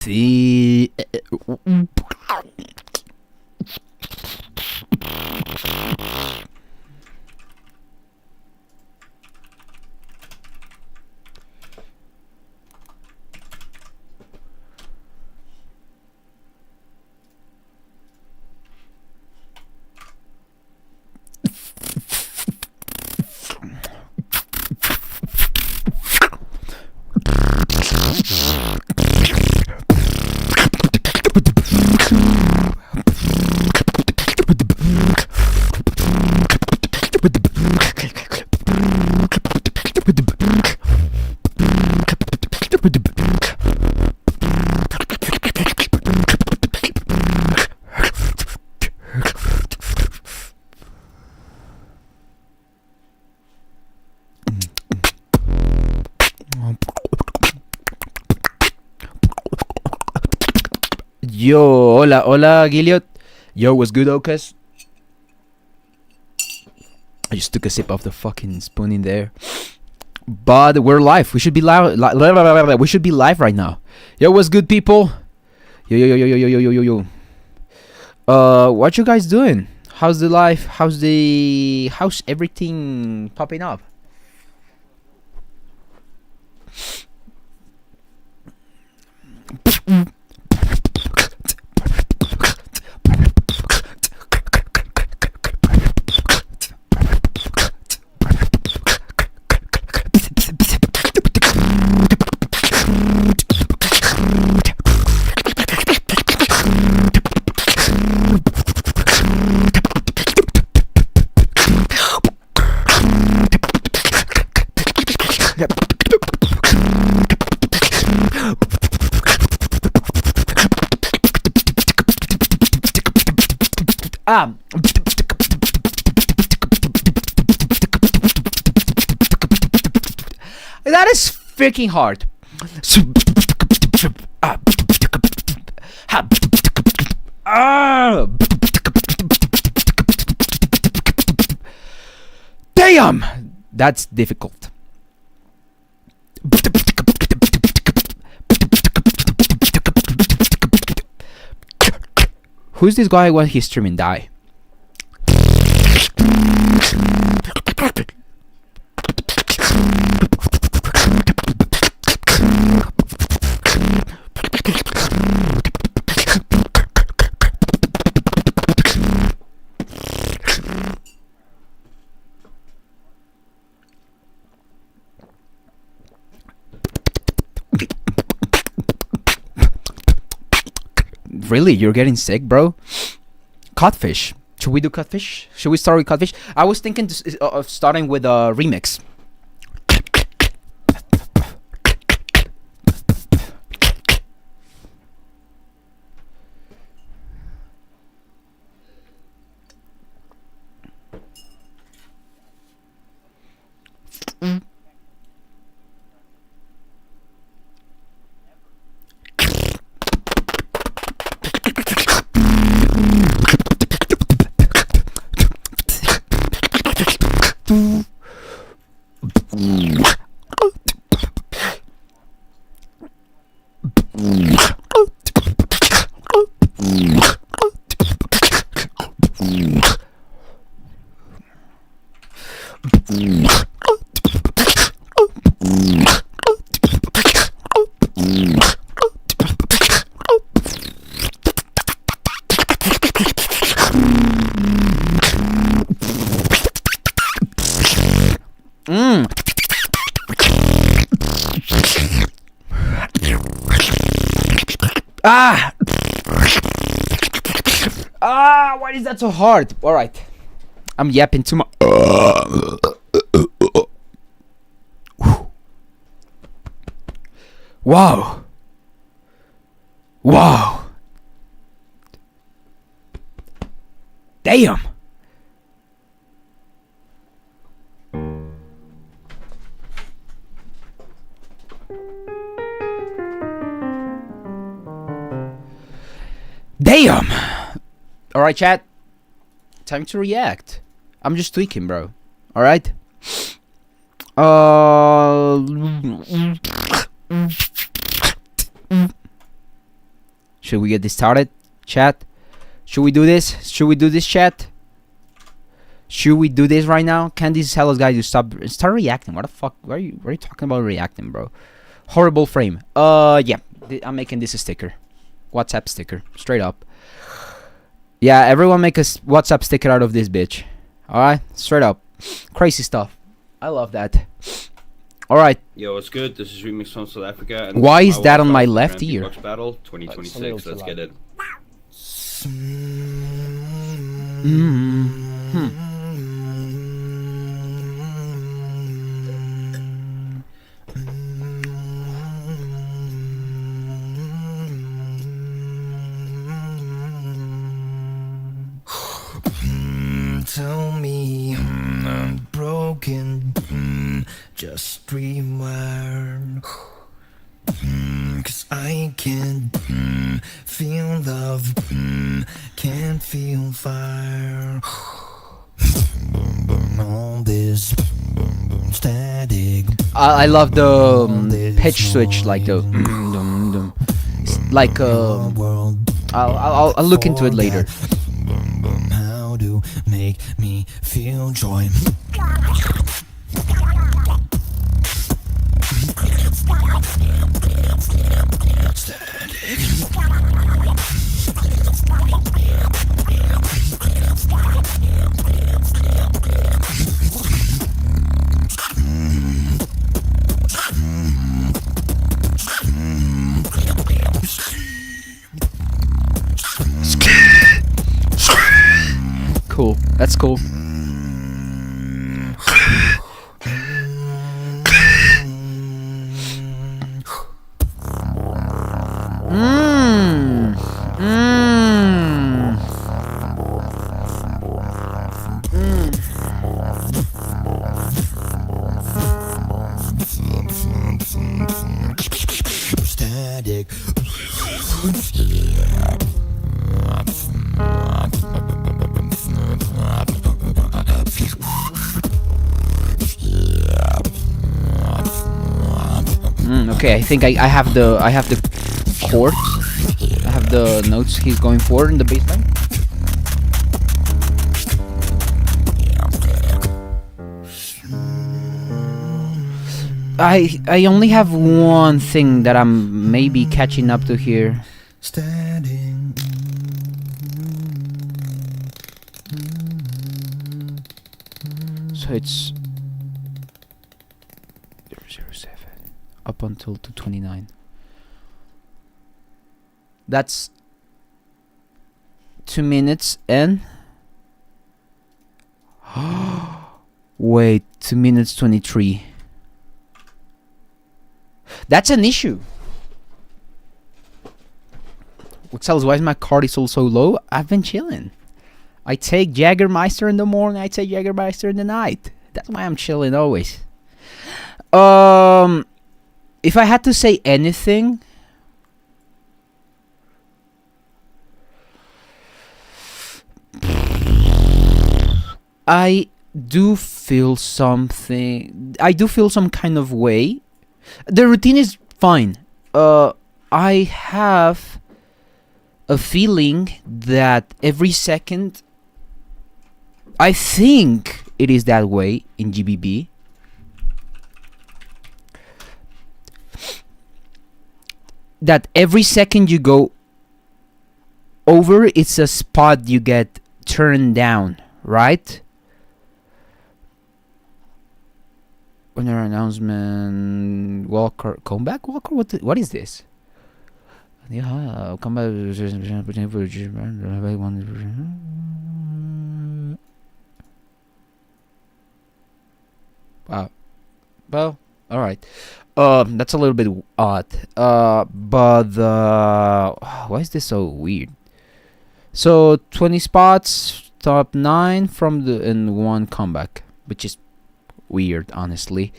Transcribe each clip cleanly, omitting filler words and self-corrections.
See. Yo, hola, hola, Gillard. Yo, what's good, Ocas? I just took a sip of the fucking spoon in there. But we're live. We should be live. We should be live right now. Yo, what's good, people? Yo, yo, yo, yo, yo, yo, yo, yo, yo. What you guys doing? How's the life? How's everything popping up? That is freaking hard. Damn, that's difficult. Who's this guy when he's streaming? Die. Really? You're getting sick, bro? Codfish. Should we do Codfish? Should we start with Codfish? I was thinking of starting with a remix. Why is that so hard? All right, I'm yapping too much. Wow. Wow. Damn. Damn. All right, chat. Time to react. I'm just tweaking, bro. All right. Should we get this started, chat? Should we do this? Should we do this, chat? Should we do this right now? Can these hellos guys you start reacting? What the fuck? Why are you talking about reacting, bro? Horrible frame. Yeah. I'm making this a sticker. WhatsApp sticker. Straight up. Yeah, everyone make a WhatsApp sticker out of this bitch. Alright? Straight up. Crazy stuff. I love that. Alright. Yo, what's good? This is Remix from South Africa. And why is that on my left ear? Battle 2026. Let's get it. Tell me I'm broken, just rewire. 'Cause I can't feel love, can't feel fire. All this static. I love the pitch switch, like the like I'll look into it later. How to make me feel joy. Cool. That's cool. Static. Okay, I think I have the chords. I have the notes he's going for in the bass line. I only have one thing that I'm maybe catching up to here. Standing. So it's 007 up until 229. That's 2 minutes and wait, 2 minutes 23. That's an issue. What tells why is my cortisol so low? I've been chilling. I take Jägermeister in the morning, I take Jägermeister in the night. That's why I'm chilling always. If I had to say anything, I do feel something. I do feel some kind of way. The routine is fine. I have a feeling that every second, I think it is that way in GBB. That every second you go over, it's a spot you get turned down, right? Winner announcement. Walker comeback. Walker. What is this? Yeah, comeback. Wow. Well, all right. That's a little bit odd. But why is this so weird? So 20 spots, top 9 from the and 1 comeback, which is weird, honestly.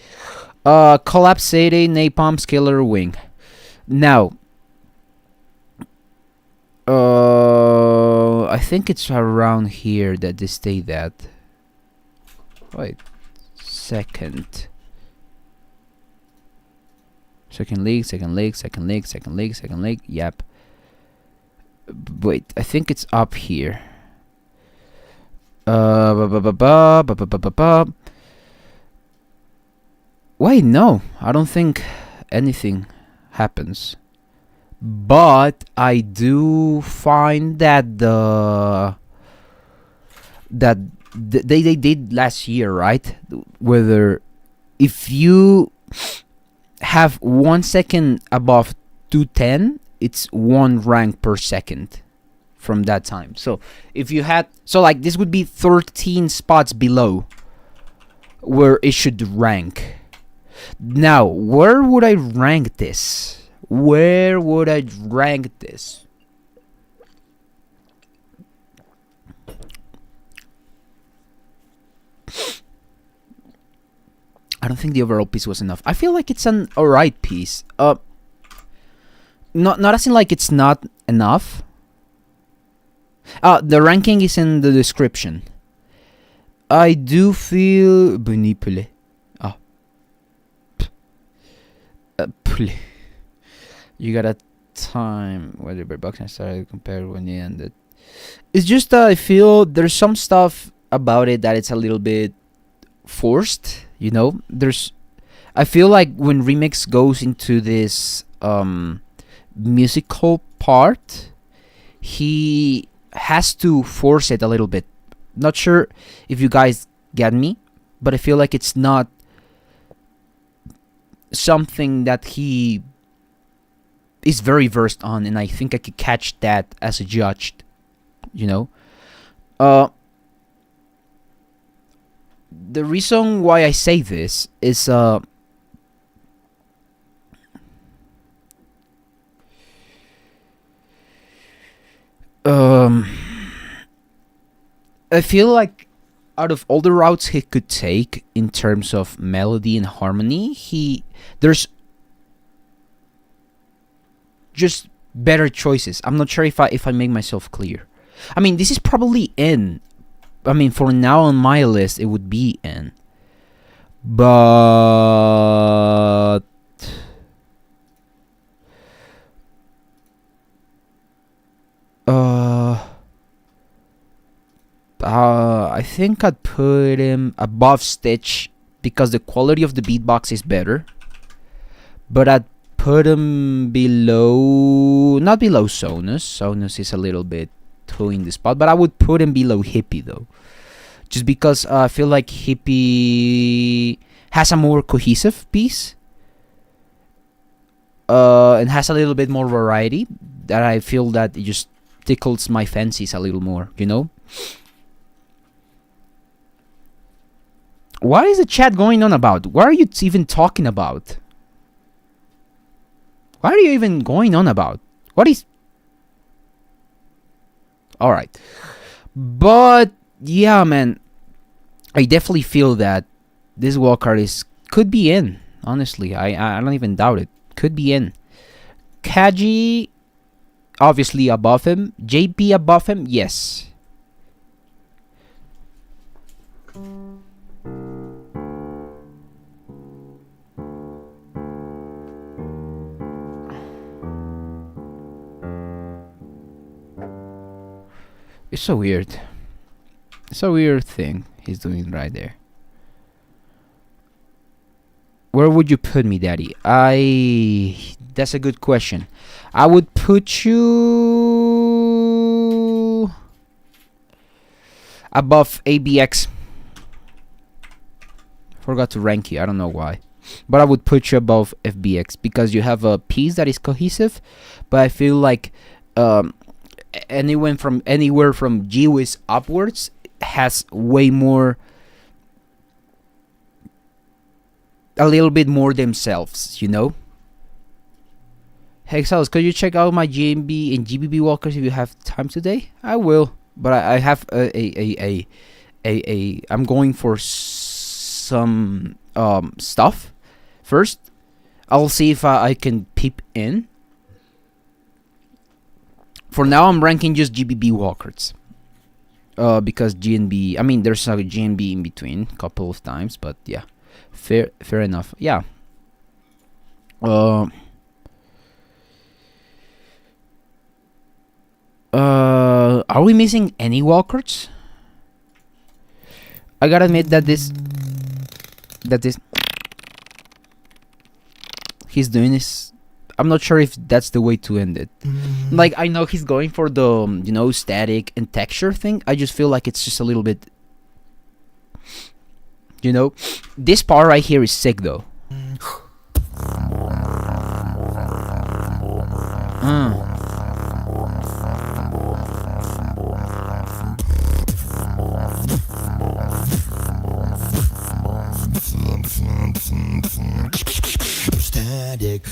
Collapse 80, Napalm, Skiller, Wing. Now, I think it's around here that they stay that. Wait, second league, second league. Yep. Wait, I think it's up here. Wait, no, I don't think anything happens. But I do find that they did last year, right? Whether if you have 1 second above 210, it's 1 rank per second from that time. So if you had, so like this would be 13 spots below where it should rank. Now, where would I rank this? Where would I rank this? I don't think the overall piece was enough. I feel like it's an alright piece. Not as in like it's not enough. The ranking is in the description. I do feel Bunipule. You got a time whether the boxing started compared when it ended. It's just I feel there's some stuff about it that it's a little bit forced, you know. I feel like when Remix goes into this musical part, he has to force it a little bit. Not sure if you guys get me, but I feel like it's not something that he is very versed on, and I think I could catch that as a judge, you know. The reason why I say this is I feel like out of all the routes he could take in terms of melody and harmony, there's just better choices. I'm not sure if I make myself clear. I mean, this is probably in. I mean, for now on my list, it would be in. But I think I'd put him above Stitch because the quality of the beatbox is better. But I'd put him below, not below Sonus. Sonus is a little bit too in the spot, but I would put him below Hippy though, just because I feel like Hippy has a more cohesive piece, and has a little bit more variety that I feel that it just tickles my fancies a little more, you know. What is the chat going on about? What are you even talking about? What are you even going on about? What is... Alright. But, yeah, man. I definitely feel that this wildcard could be in. Honestly, I don't even doubt it. Could be in. KAJI, obviously above him. JP above him, yes. It's so weird. It's a weird thing he's doing right there. Where would you put me, Daddy? That's a good question. I would put you above ABX. Forgot to rank you. I don't know why. But I would put you above FBX because you have a piece that is cohesive. But I feel like anywhere from GWIZZ upwards has way more, a little bit more themselves, you know. Hexels, could you check out my GNB and GBB walkers if you have time today? I will, but I have I'm going for some stuff first. I'll see if I can peep in. For now, I'm ranking just GBB walkers. Because GNB, I mean, there's a GNB in between a couple of times, but yeah, fair enough. Yeah. Are we missing any walkers? I gotta admit that this he's doing this. I'm not sure if that's the way to end it. Like, I know he's going for the static and texture thing. I just feel like it's just a little bit, this part right here is sick though. Static.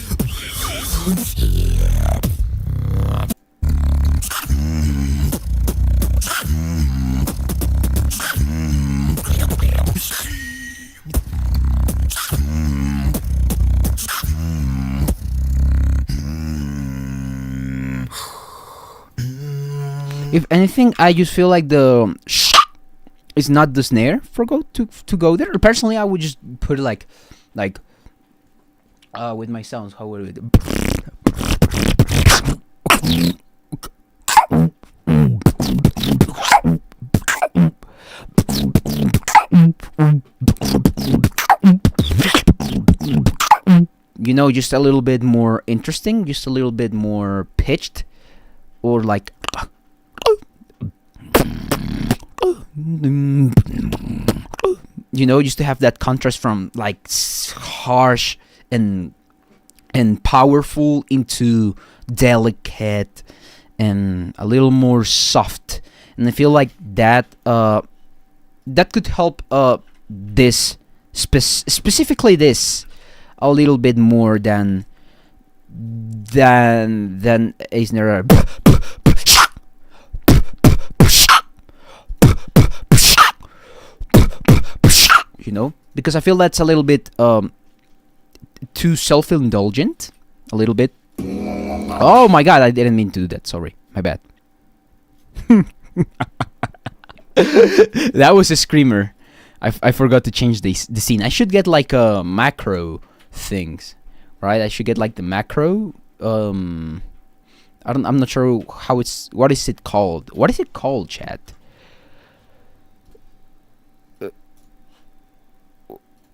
If anything, I just feel like the it's not the snare for to go there. Personally, I would just put it like with my sounds. How would it? Just a little bit more interesting, just a little bit more pitched, or like. Just to have that contrast from like harsh and powerful into delicate and a little more soft, and I feel like that could help this specifically this a little bit more than Eisner. Because I feel that's a little bit too self-indulgent, a little bit. Oh my god, I didn't mean to do that. Sorry, my bad. That was a screamer. I forgot to change the scene. I should get like macro things, right? I should get like the macro. I'm not sure how what is it called? What is it called, chat?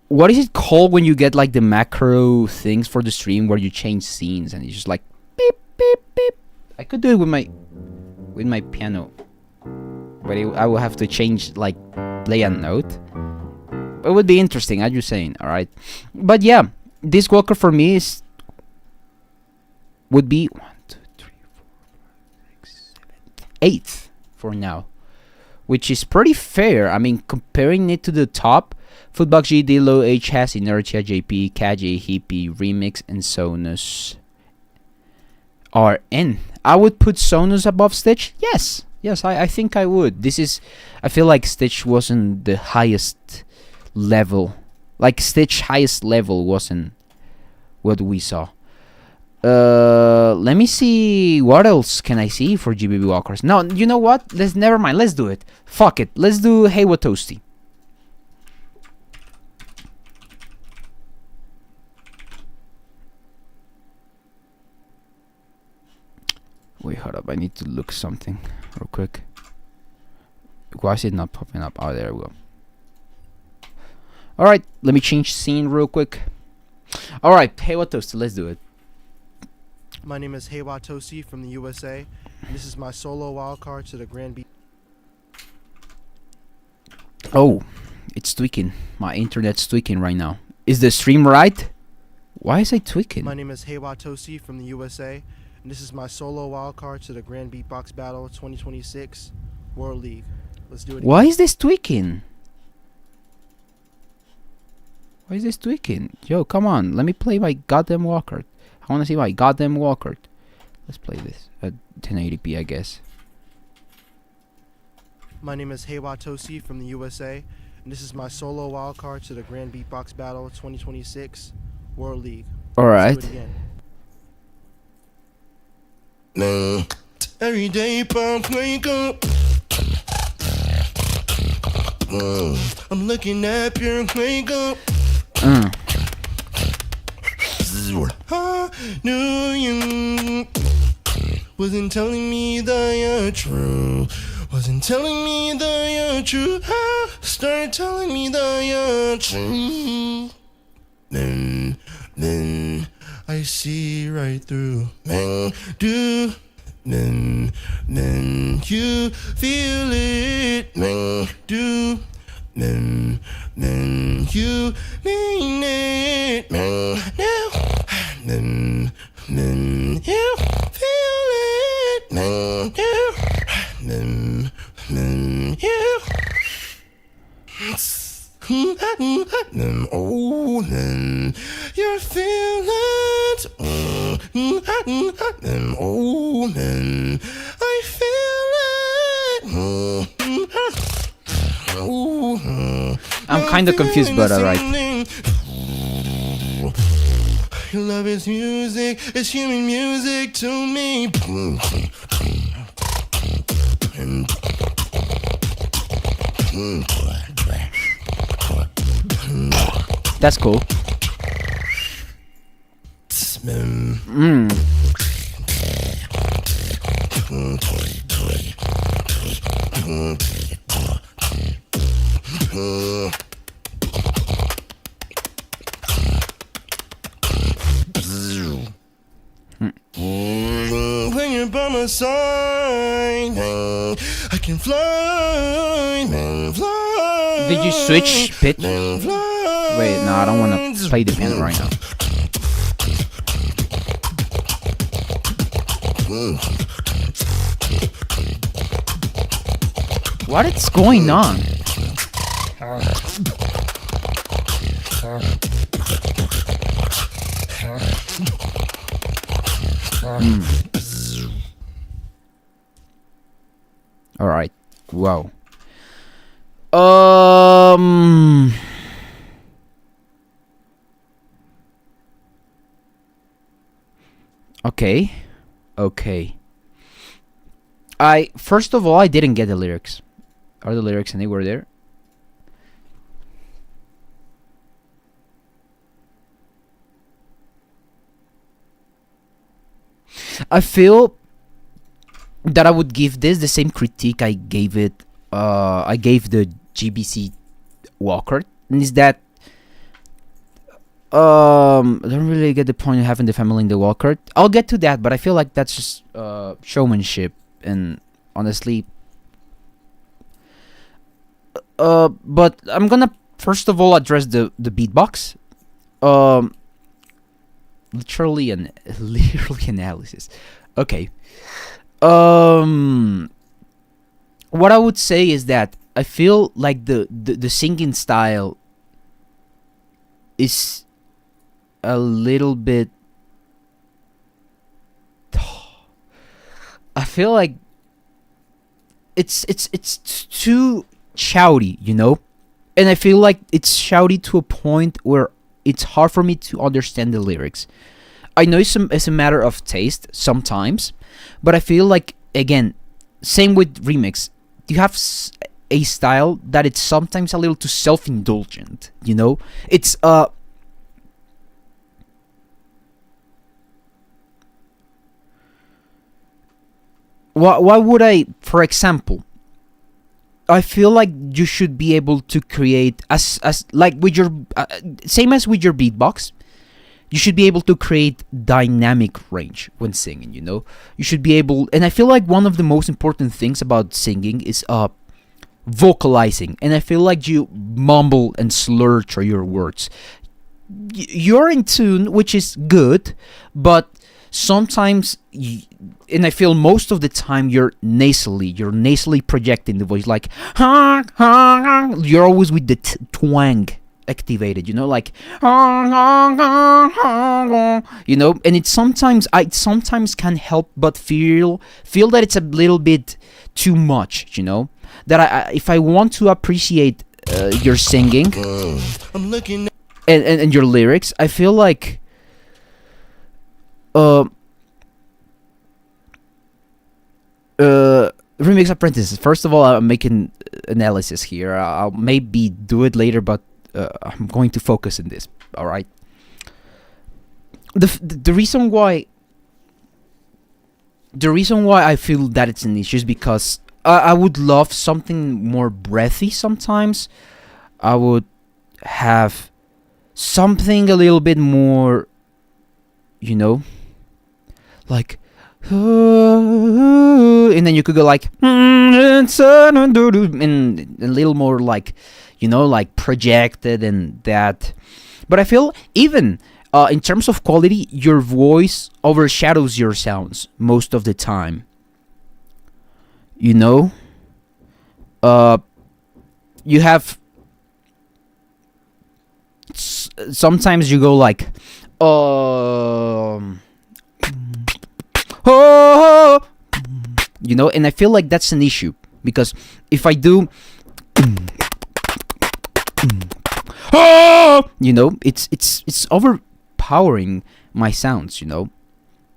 What is it called when you get like the macro things for the stream where you change scenes and it's just like beep beep beep? I could do it with my piano, but I will have to change like play a note. It would be interesting. I'm just saying. All right, but yeah, this walker for me would be 1, 2, 3, 4, 5, 6, 7, 8th for now, which is pretty fair. I mean, comparing it to the top. FOOTBOXG, Dillip, HS, INERTIA, JP, KAJI, Hippy, Remix, and SONUS are in. I would put SONUS above Stitch. Yes, I think I would. I feel like Stitch wasn't the highest level. Like Stitch highest level wasn't what we saw. Let me see what else can I see for GBB walkers. No, you know what? Never mind. Let's do it. Fuck it. Let's do Hwa Tossi. Wait, hold up. I need to look something real quick. Why is it not popping up? Oh, there we go. Alright, let me change scene real quick. Alright, Hwa Tossi, let's do it. My name is Hwa Tossi from the USA, and this is my solo wildcard to the Grand B. Oh, it's tweaking. My internet's tweaking right now. Is the stream right? Why is it tweaking? My name is Hwa Tossi from the USA, and this is my solo wildcard to the Grand Beatbox Battle 2026 World League. Let's do it again. Why is this tweaking? Why is this tweaking? Yo, come on. Let me play my goddamn walker. I want to see my goddamn walker. Let's play this at 1080p, I guess. My name is Hwa Tossi from the USA, and this is my solo wildcard to the Grand Beatbox Battle 2026 World League. Alright. Let's do it again. No. Every day, pump, wake up. I'm looking at your wake up. I knew you Wasn't telling me that you're true. Wasn't telling me that you're true. Start telling me that you're true. Then I see right through. Do. Then you feel it. Do. Then you mean it. Now. Then you feel it. Then you. Oh, then you feel it. Oh, then I feel it. I'm kind of confused, but alright. Your love is music, it's human music to me. That's cool. When you're by my side, I can fly, fly. Did you switch pitch? Fly. Wait, no, I don't want to play the piano right now. What is going on? All right. Wow. Okay. Okay. First of all, I didn't get the lyrics. Are the lyrics anywhere there? I feel that I would give this the same critique I gave it. I gave the GBC Walker, and is that I don't really get the point of having the family in the Walker. I'll get to that, but I feel like that's just showmanship, and honestly, but I'm gonna first of all address the beatbox. Literally analysis. Okay. What I would say is that I feel like the singing style is a little bit. I feel like it's too shouty, you know, and I feel like it's shouty to a point where it's hard for me to understand the lyrics. I know it's a matter of taste sometimes, but I feel like, again, same with remix. You have a style that it's sometimes a little too self-indulgent, you know? It's why would I, for example, I feel like you should be able to create as like with your same as with your beatbox. You should be able to create dynamic range when singing, you know? You should be able, and I feel like one of the most important things about singing is vocalizing. And I feel like you mumble and slur through your words. You're in tune, which is good, but sometimes, and I feel most of the time, you're nasally projecting the voice, like, you're always with the twang activated, you know, like, you know, and it sometimes, I sometimes can't help but feel that it's a little bit too much, you know, that I if I want to appreciate your singing I'm looking and your lyrics, I feel like Remix Apprentices. First of all, I'm making analysis here. I'll maybe do it later, but I'm going to focus on this. All right. The reason why the reason why I feel that it's an issue is because I would love something more breathy sometimes. I would have something a little bit more, you know, like, and then you could go like, and a little more like, you know, like projected and that. But I feel even in terms of quality, your voice overshadows your sounds most of the time. You know, you have sometimes you go like, you know, and I feel like that's an issue because if I do, you know, it's overpowering my sounds, you know,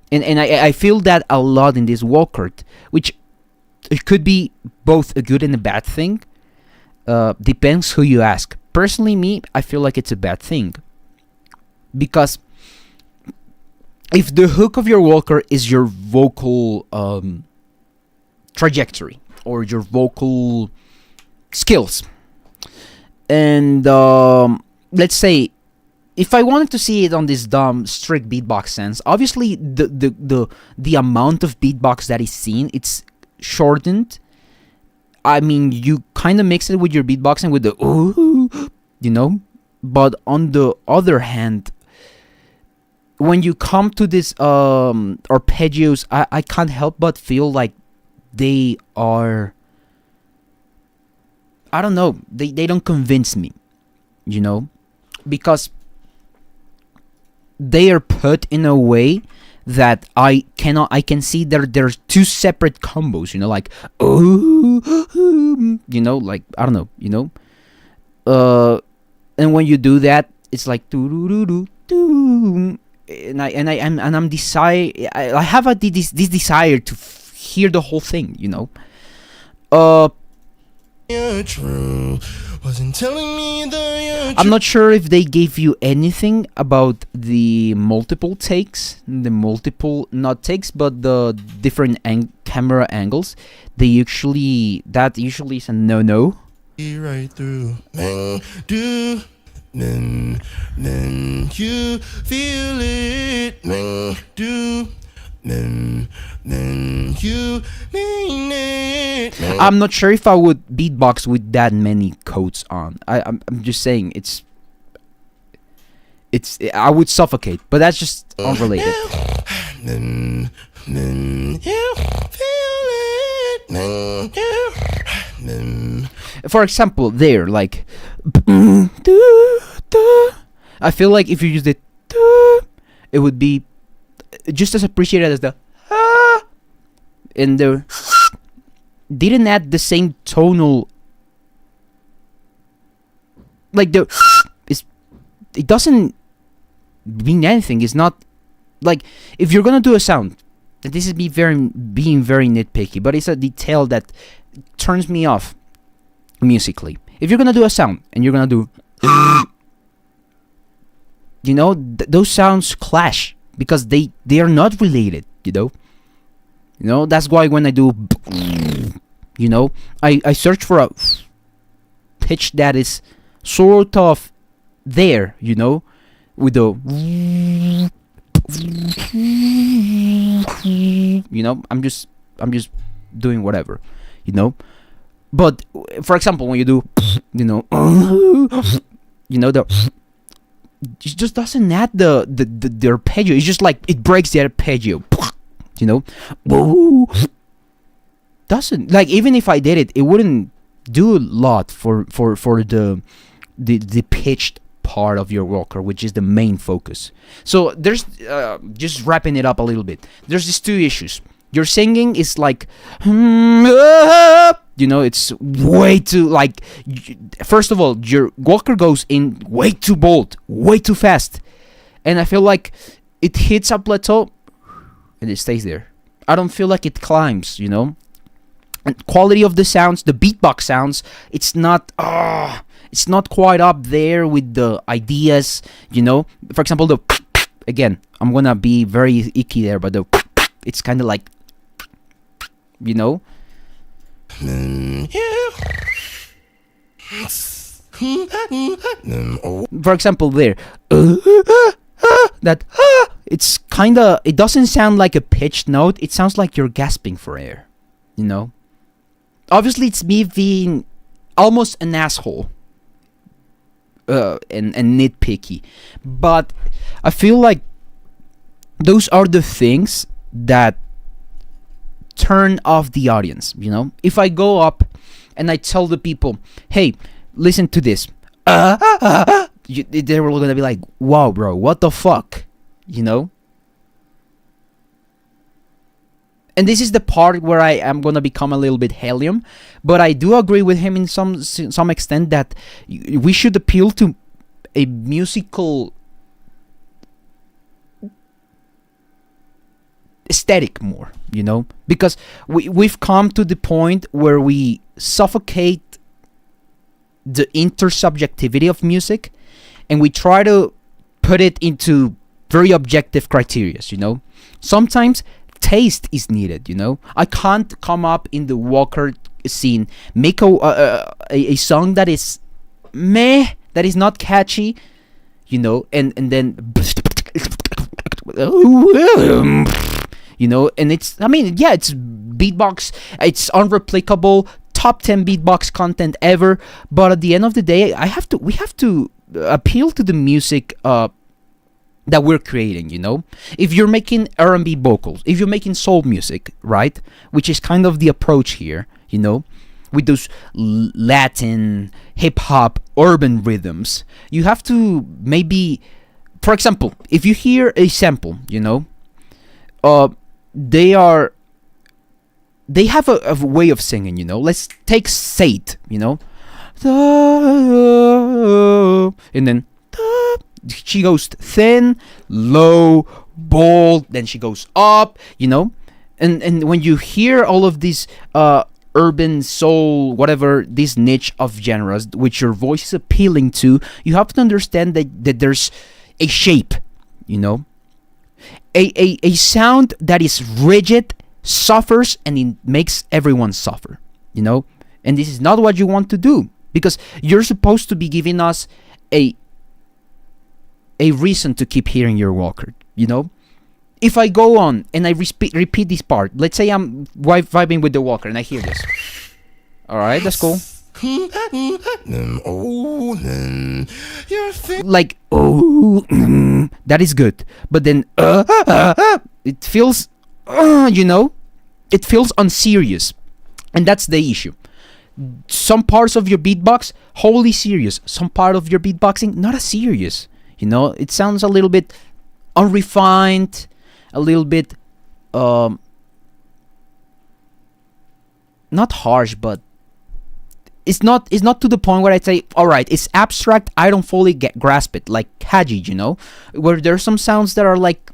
and I feel that a lot in this WILDCARD, which it could be both a good and a bad thing. Depends who you ask. Personally, me, I feel like it's a bad thing because if the hook of your WILDCARD is your vocal trajectory or your vocal skills, and let's say if I wanted to see it on this dumb strict beatbox sense, obviously the amount of beatbox that is seen, it's shortened. I mean, you kind of mix it with your beatboxing with the ooh, you know. But on the other hand, when you come to this arpeggios, I can't help but feel like they are, I don't know, they don't convince me, you know, because they are put in a way that I can see that there's two separate combos, you know, like, ooh, you know, like, I don't know, you know, and when you do that, it's like, doo-doo-doo-doo, doo, and I have this desire to hear the whole thing, you know, You're true. Wasn't telling me that you're I'm not sure if they gave you anything about the multiple takes, the multiple, not takes, but the different camera angles. That usually is a no-no. right through. Do then you feel it. Do then you mean it. I'm not sure if I would beatbox with that many codes on. I'm just saying it's I would suffocate, but that's just unrelated. Then you feel it. Then For example, there, like, I feel like if you use the, it would be just as appreciated as the, and the didn't add the same tonal, like the, it doesn't mean anything. It's not like if you're gonna do a sound, and this is being very nitpicky, but it's a detail that turns me off musically. If you're gonna do a sound and you're gonna do, you know, those sounds clash because they are not related, you know, that's why when I do, you know, I search for a pitch that is sort of there, you know, with the, you know, I'm just doing whatever, you know. But for example, when you do, you know, you know, it just doesn't add the arpeggio. It's just like it breaks the arpeggio, you know. Doesn't, like, even if I did it, it wouldn't do a lot for the pitched part of your WILDCARD, which is the main focus. So there's just wrapping it up a little bit. There's these two issues. Your singing is like, you know, it's way too, like, first of all, your WILDCARD goes in way too bold, way too fast, and I feel like it hits a plateau and it stays there. I don't feel like it climbs, you know. And quality of the sounds, the beatbox sounds, it's not quite up there with the ideas, you know. For example, the, again, I'm gonna be very icky there, but it's kind of like, you know. For example, there, that it's kinda. It doesn't sound like a pitched note. It sounds like you're gasping for air, you know. Obviously, it's me being almost an asshole and nitpicky, but I feel like those are the things that turn off the audience, you know. If I go up and I tell the people, hey, listen to this, they're all gonna be like, wow, bro, what the fuck, you know. And this is the part where I am gonna become a little bit helium, but I do agree with him in some extent that we should appeal to a musical aesthetic more, you know, because we've come to the point where we suffocate the intersubjectivity of music, and we try to put it into very objective criteria, you know. Sometimes taste is needed, you know. I can't come up in the Walker scene, make a song that is meh, that is not catchy, you know, and then you know, and it's, I mean, yeah, it's beatbox, it's unreplicable, top 10 beatbox content ever, but at the end of the day, we have to appeal to the music that we're creating, you know. If you're making R&B vocals, if you're making soul music, right, which is kind of the approach here, you know, with those Latin, hip-hop, urban rhythms, you have to maybe, for example, if you hear a sample, you know, they have a way of singing, you know. Let's take Saint, you know, and then she goes thin, low, bold, then she goes up, you know. And when you hear all of these urban soul, whatever, this niche of genres which your voice is appealing to, you have to understand that there's a shape, you know. A sound that is rigid suffers, and it makes everyone suffer, you know. And this is not what you want to do, because you're supposed to be giving us a reason to keep hearing your Walker, you know. If I go on and I repeat this part, let's say I'm vibing with the Walker and I hear this, alright, that's cool. Like, oh, that is good, but then it feels, you know, it feels unserious, and that's the issue. Some parts of your beatbox wholly serious, some part of your beatboxing not as serious, you know. It sounds a little bit unrefined, a little bit not harsh, but it's not to the point where I say, all right, it's abstract, I don't fully grasp it, like KAJI, you know, where there's some sounds that are like,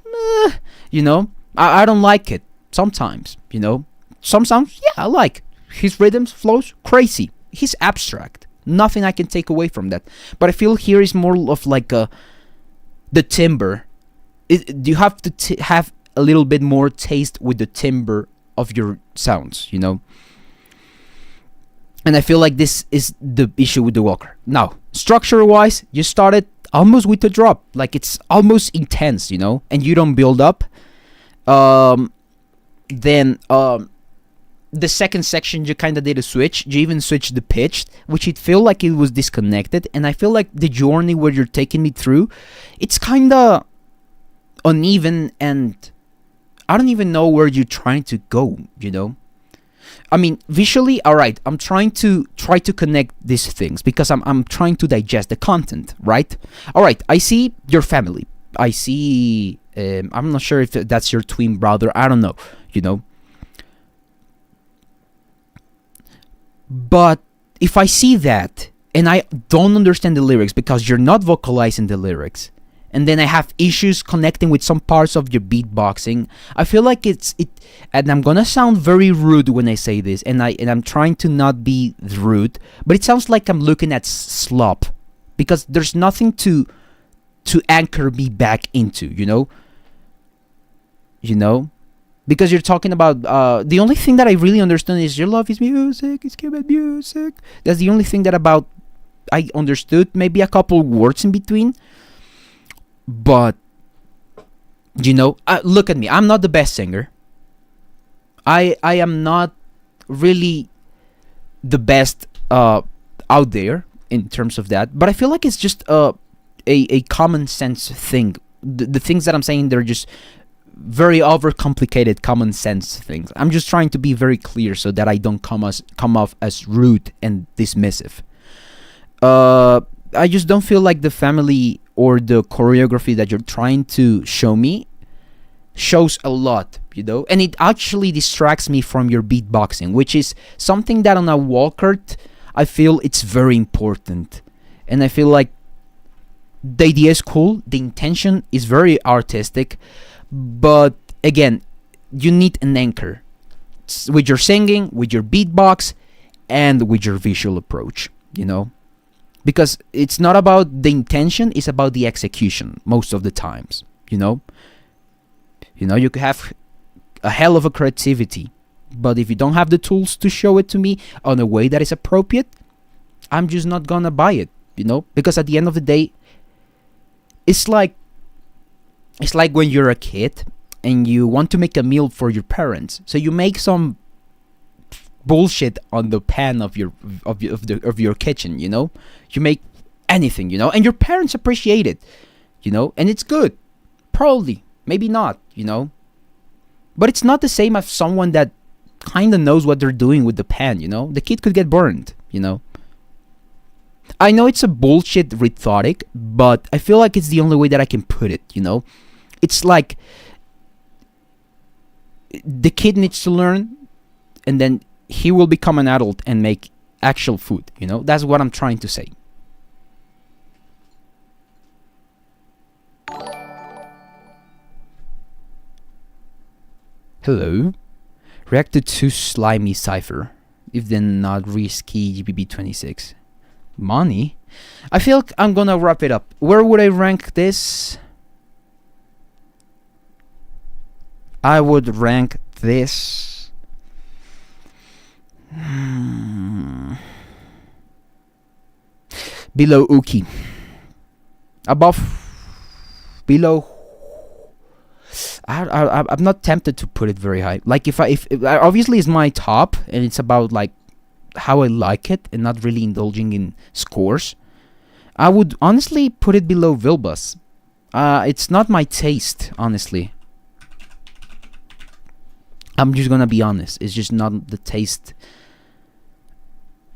you know, I don't like it sometimes, you know. Some sounds, yeah, I like his rhythms, flows, crazy. He's abstract, nothing I can take away from that. But I feel here is more of like the timbre. You have to have a little bit more taste with the timbre of your sounds, you know. And I feel like this is the issue with the Walker. Now, structure-wise, you started almost with the drop. Like, it's almost intense, you know, and you don't build up. Then the second section, you kind of did a switch. You even switched the pitch, which it felt like it was disconnected. And I feel like the journey where you're taking me through, it's kind of uneven, and I don't even know where you're trying to go, you know. I mean, visually, all right, I'm trying to connect these things because I'm trying to digest the content, right? All right, I see your family. I see, I'm not sure if that's your twin brother. I don't know, you know. But if I see that and I don't understand the lyrics because you're not vocalizing the lyrics, and then I have issues connecting with some parts of your beatboxing, I feel like it, and I'm gonna sound very rude when I say this, and I'm trying to not be rude, but it sounds like I'm looking at slop, because there's nothing to anchor me back into, you know. Because you're talking about the only thing that I really understand is your love is music, it's Cuban music. That's the only thing that about I understood. Maybe a couple words in between, but you know, look at me. I'm not the best singer. I am not really the best out there in terms of that, but I feel like it's just a common sense thing. The things that I'm saying, they're just very overcomplicated common sense things. I'm just trying to be very clear so that I don't come off as rude and dismissive. I just don't feel like the family or the choreography that you're trying to show me shows a lot, you know, and it actually distracts me from your beatboxing, which is something that on a wildcard I feel it's very important. And I feel like the idea is cool, the intention is very artistic, but again, you need an anchor with your singing, with your beatbox, and with your visual approach, you know, because it's not about the intention, it's about the execution most of the times, you know. You could have a hell of a creativity, but if you don't have the tools to show it to me on a way that is appropriate, I'm just not gonna buy it, you know, because at the end of the day, it's like when you're a kid and you want to make a meal for your parents, so you make some bullshit on the pan of your kitchen, you know. You make anything, you know, and your parents appreciate it, you know, and it's good, probably, maybe not, you know, but it's not the same as someone that kind of knows what they're doing with the pan, you know. The kid could get burned, you know. I know it's a bullshit rhetoric, but I feel like it's the only way that I can put it, you know. It's like the kid needs to learn, and then he will become an adult and make actual food, you know. That's what I'm trying to say. Hello. Reacted to Slimy Cypher. If then not risky GBB 26. Money? I feel like I'm gonna wrap it up. Where would I rank this? I would rank this below Uki. Below. I'm not tempted to put it very high. Like if obviously it's my top, and it's about like how I like it and not really indulging in scores. I would honestly put it below VILBUZ. It's not my taste, honestly. I'm just gonna be honest. It's just not the taste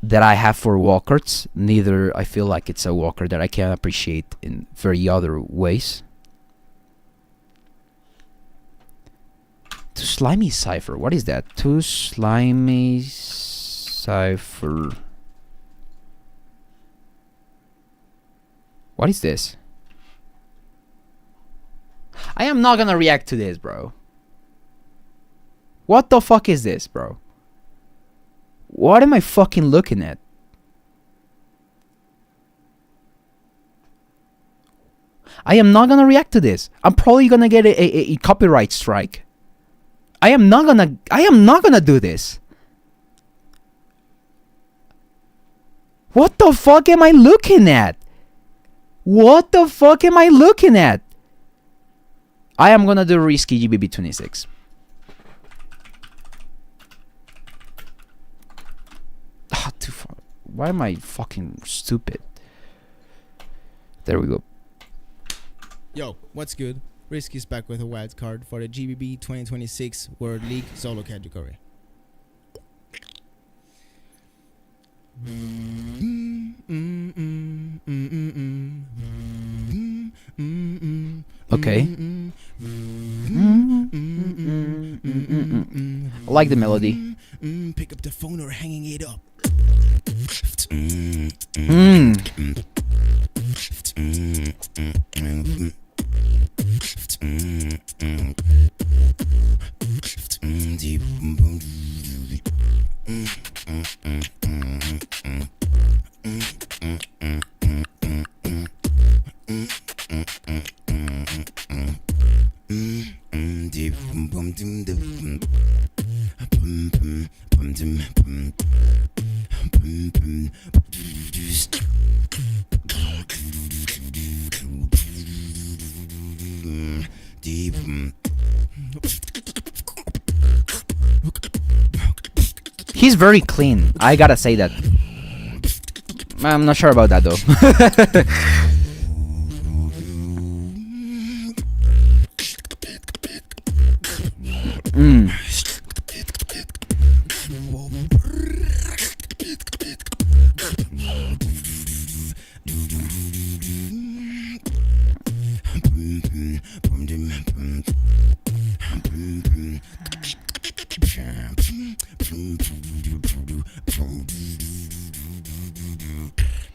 that I have for wildcards. Neither I feel like it's a wildcard that I can appreciate in very other ways. Too Slimy Cypher. What is that? Too Slimy Cypher. What is this? I am not gonna react to this, bro. What the fuck is this, bro? What am I fucking looking at? I am not gonna react to this. I'm probably gonna get a copyright strike. I am not gonna do this. What the fuck am I looking at? What the fuck am I looking at? I am gonna do risky GBB 26. Ah, too far. Why am I fucking stupid? There we go. Yo, what's good? Risky's back with a wild card for the GBB 2026 World League solo category. Okay. I like the melody. Pick up the phone or hanging it up. He's very clean. I gotta say that. I'm not sure about that though.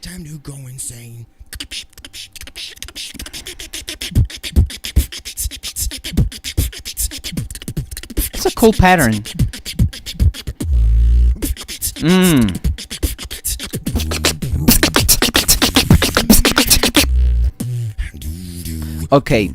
Time to go insane. It's a cool pattern. Okay.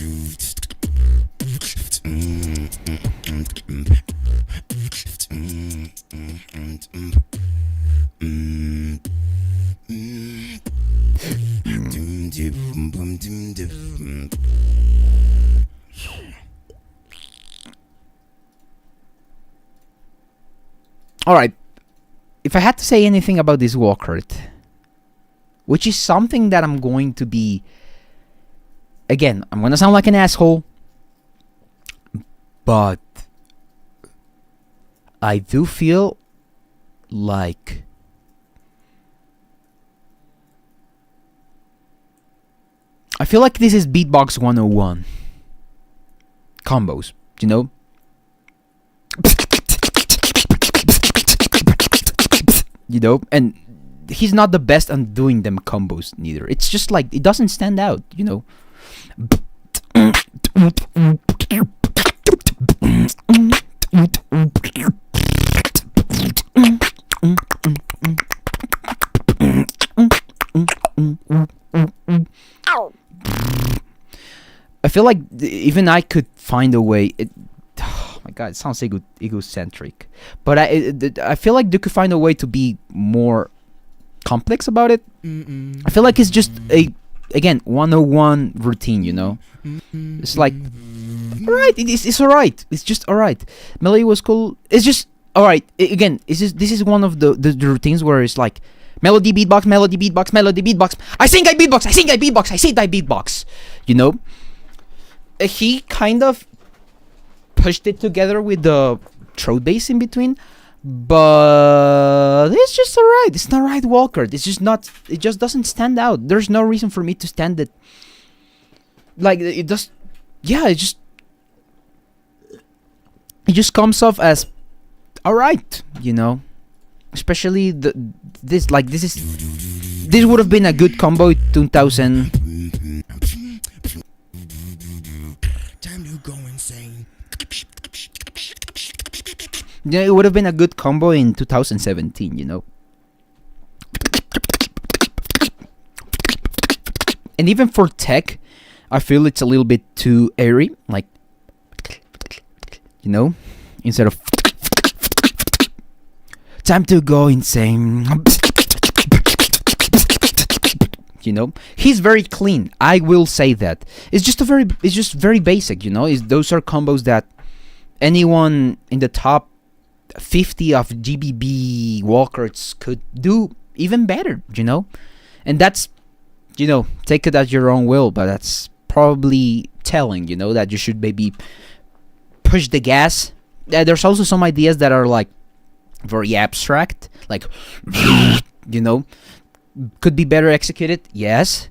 Alright, if I had to say anything about this Walkert, which is something that I'm going to be, again, I'm going to sound like an asshole, but I do feel like this is Beatbox 101 combos, you know? You know, and he's not the best on doing them combos neither. It's just like it doesn't stand out, you know. I feel like even I could find a way. Oh my god, it sounds egocentric, but I feel like they could find a way to be more complex about it. I feel like it's just again 101 routine, you know. It's like alright, it's alright. It's just alright. Melody was cool. It's just alright. Again, this is one of the routines where it's like melody beatbox, melody beatbox, melody beatbox. I think I beatbox. I think I beatbox. I think I beatbox. You know, he kind of pushed it together with the throat bass in between, but it's just alright. It's not right Walker. It's just not. It just doesn't stand out. There's no reason for me to stand it. Like it does. Yeah, it just comes off as alright, you know. Especially this would have been a good combo in 2000. Time to go insane. Yeah, it would have been a good combo in 2017, you know. And even for tech, I feel it's a little bit too airy, like, you know, instead of time to go insane. You know, he's very clean. I will say that. It's just very basic, you know. Those are combos that anyone in the top 50 of GBB Walkers could do even better, you know. And that's, you know, take it at your own will, but that's probably telling, you know, that you should maybe push the gas. There's also some ideas that are like very abstract, like, you know, could be better executed, yes,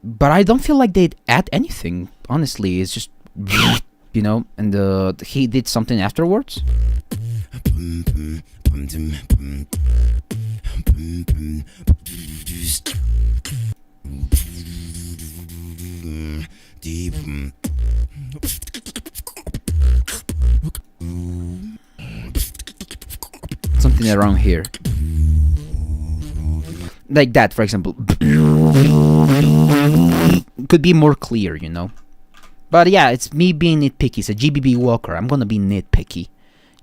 but I don't feel like they'd add anything, honestly. It's just, you know, and he did something afterwards. Something around here, like that, for example, could be more clear, you know. But yeah, it's me being nitpicky. It's a GBB Walker. I'm gonna be nitpicky,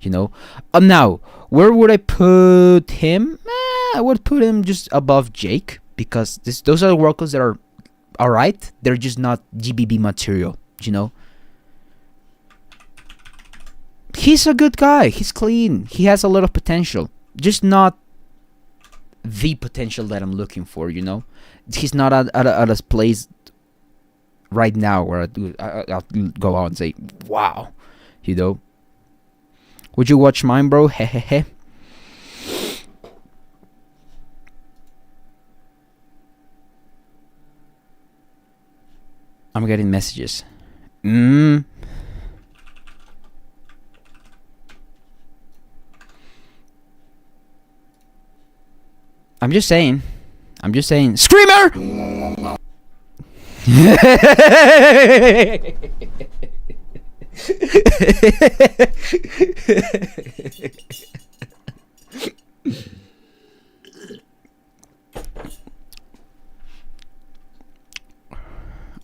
you know. Now, where would I put him? I would put him just above Jake, because those are workers that are alright. They're just not GBB material, you know. He's a good guy. He's clean. He has a lot of potential. Just not the potential that I'm looking for, you know. He's not at a place right now where I'll go out and say, wow, you know. Would you watch mine, bro? Hehehe. I'm getting messages. I'm just saying. Screamer!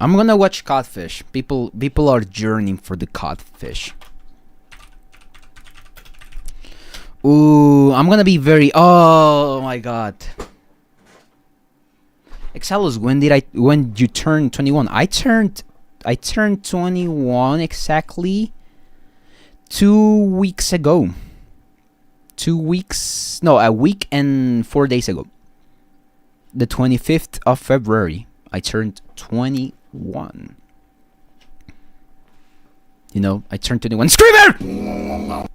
I'm gonna watch Codfish. People are yearning for the Codfish. Ooh, I'm gonna be very. Oh my god. Excelus, when you turned 21? I turned 21 exactly 2 weeks ago. 2 weeks, no, a week and 4 days ago. The 25th of February, I turned 21. You know, I turned 21. Screamer!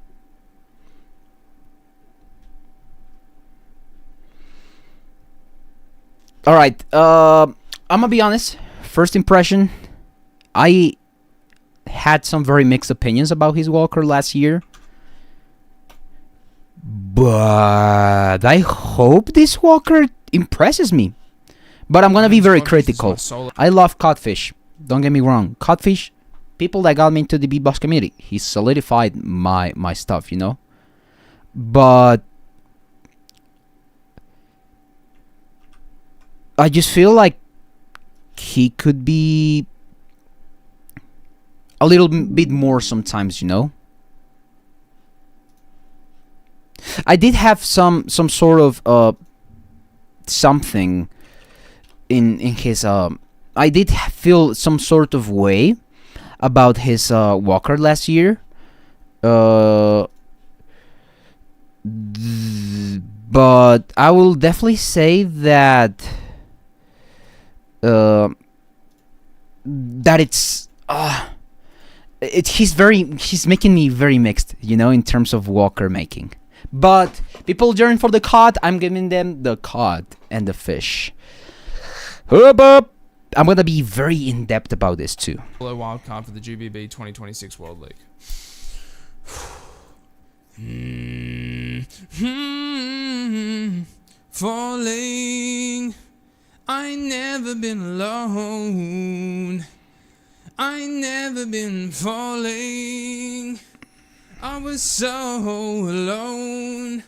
Alright, I'm gonna be honest. First impression, I had some very mixed opinions about his walker last year. But I hope this walker impresses me. But I'm gonna be very critical. I love Codfish. Don't get me wrong. Codfish, people that got me into the beatbox community. He solidified my stuff, you know. But I just feel like he could be a little bit more sometimes, you know. I did have some sort of something in his I did feel some sort of way about his walker last year. But I will definitely say that he's making me very mixed, you know, in terms of walker making. But people yearn for the cod. I'm giving them the cod and the fish. I'm gonna be very in depth about this too. Hello, wildcard for the GBB 2026 World League. Falling, I never been alone. I never been falling. I was so alone.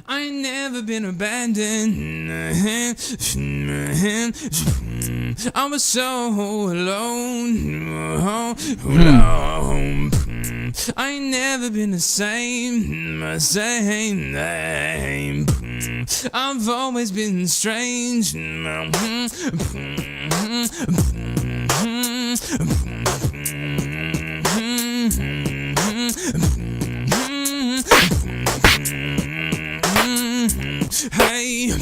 I never been abandoned. I was so alone. I never been the same. I've always been strange. Hey,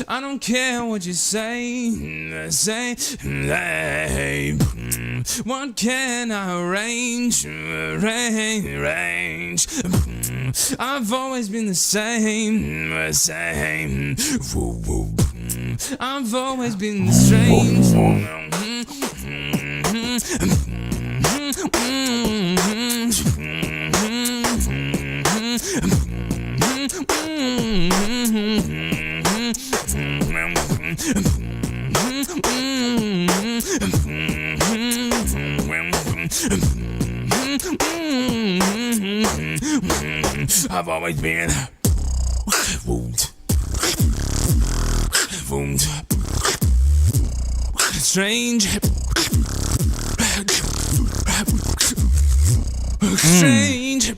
I don't care what you say. Hey, what can I arrange? I've always been the same. I've always been strange. I've always been. boom. Strange. Strange.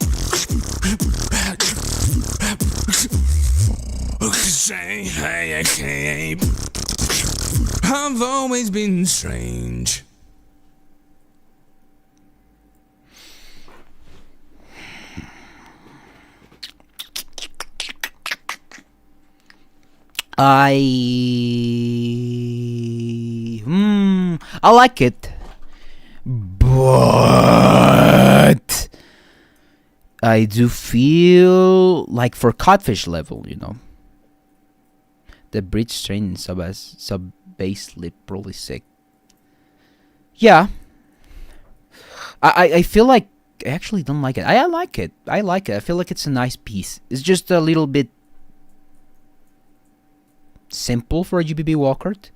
I've always been strange. I like it, but I do feel like for Codfish level, you know, the bridge strain sub bass lip probably sick. Yeah, I feel like I actually don't like it. I like it. I like it. I feel like it's a nice piece. It's just a little bit simple for a GBB Walkart.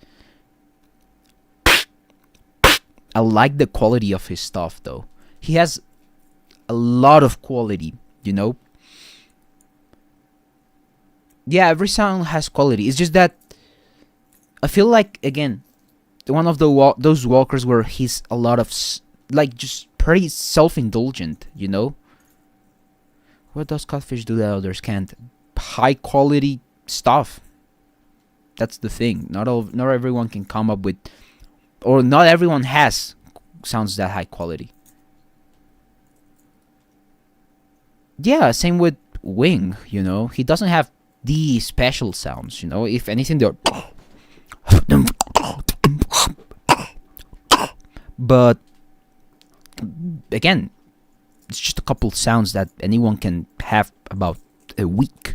I like the quality of his stuff though. He has a lot of quality, you know. Yeah, every sound has quality. It's just that I feel like, again, one of those walkers where he's a lot of like just pretty self-indulgent, you know. What does Codfish do that others can't? High quality stuff. That's the thing. Not everyone can come up with, or not everyone has sounds that high quality. Yeah, same with Wing, you know. He doesn't have the special sounds, you know. If anything, they're but again, it's just a couple sounds that anyone can have about a week,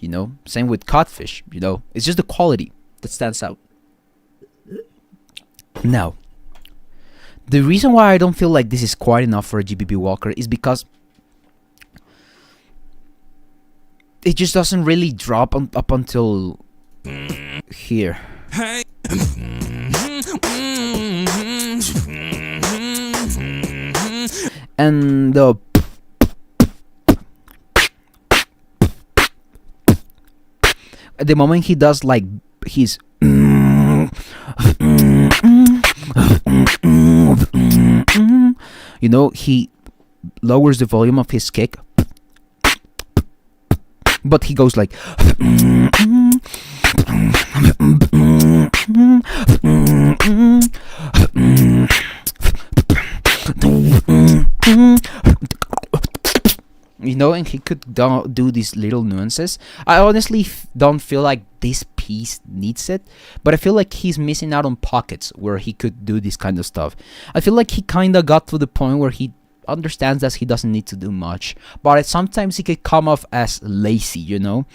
you know. Same with Codfish, you know. It's just the quality that stands out. Now, the reason why I don't feel like this is quite enough for a GBB Walker is because it just doesn't really drop up until here. Hey. And at the moment he does like his you know, he lowers the volume of his kick, but he goes like you know, and he could do these little nuances. I honestly don't feel like this piece needs it, but I feel like he's missing out on pockets where he could do this kind of stuff. I feel like he kind of got to the point where he understands that he doesn't need to do much, but sometimes he could come off as lazy, you know,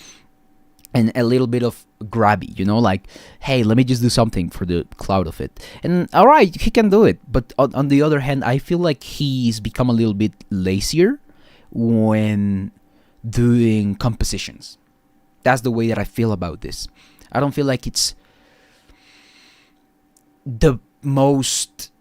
and a little bit of grabby, you know, like, hey, let me just do something for the cloud of it. And alright, he can do it, but on the other hand, I feel like he's become a little bit lazier when doing compositions. That's the way that I feel about this. I don't feel like it's the most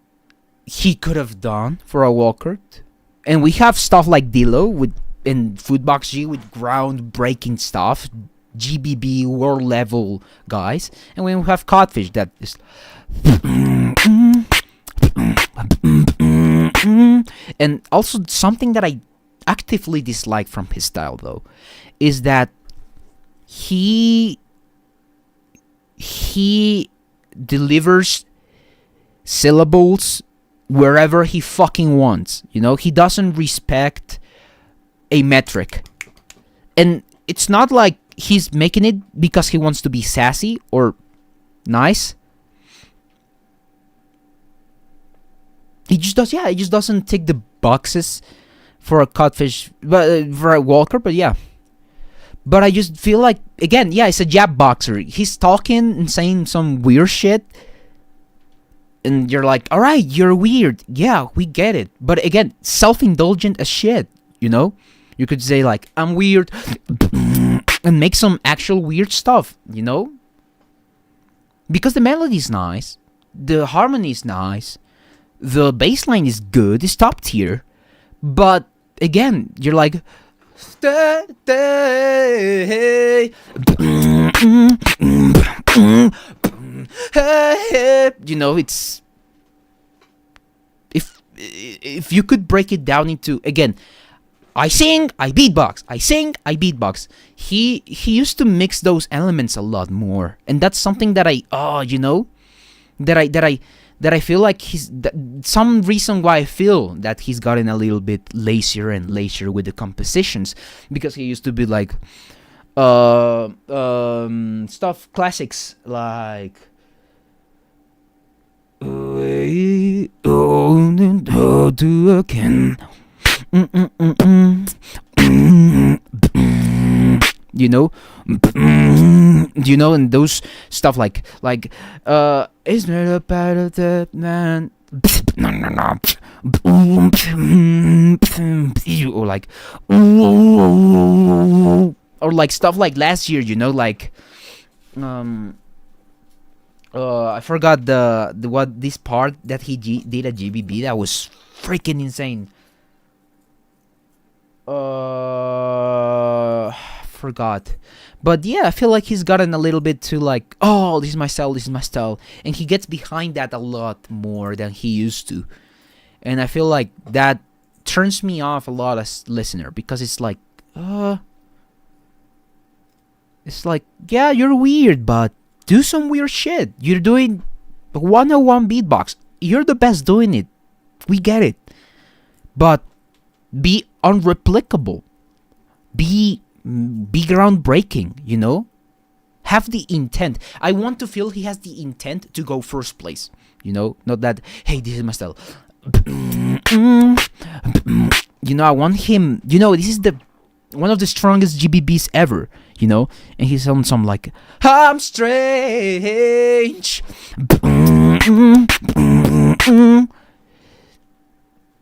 he could have done for a Walkart. And we have stuff like Dillip in FOOTBOXG with groundbreaking stuff, GBB world level guys, and we have Codfish that is and also something that I actively dislike from his style though is that he delivers syllables wherever he fucking wants, you know. He doesn't respect a metric, and it's not like he's making it because he wants to be sassy or nice. He just does, yeah, he just doesn't tick the boxes for a Codfish, but for a Walker, but yeah. But I just feel like, again, yeah, it's a jab boxer. He's talking and saying some weird shit, and you're like, alright, you're weird. Yeah, we get it. But again, self-indulgent as shit, you know? You could say like, I'm weird, and make some actual weird stuff, you know? Because the melody's nice, the harmony's nice, the bass line is good, it's top tier. But again, you're like, you know, it's if you could break it down into, again, I sing, I beatbox, I sing, I beatbox. He used to mix those elements a lot more, and that's something that I feel like some reason why I feel that he's gotten a little bit lazier and lazier with the compositions, because he used to be like stuff classics like we don't know do again. You know, and those stuff like isn't it about that man? Or like stuff like last year, you know, like I forgot this part that he did at GBB that was freaking insane. Forgot, but yeah, I feel like he's gotten a little bit too like, oh, this is my style, and he gets behind that a lot more than he used to, and I feel like that turns me off a lot as listener, because it's like yeah, you're weird, but do some weird shit. You're doing 101 beatbox, you're the best doing it, we get it, but be unreplicable, be groundbreaking, you know, have the intent. I want to feel he has the intent to go first place, you know, not that, hey, this is my style, you know. I want him, you know, this is one of the strongest GBBs ever, you know, and he sounds some like, I'm strange,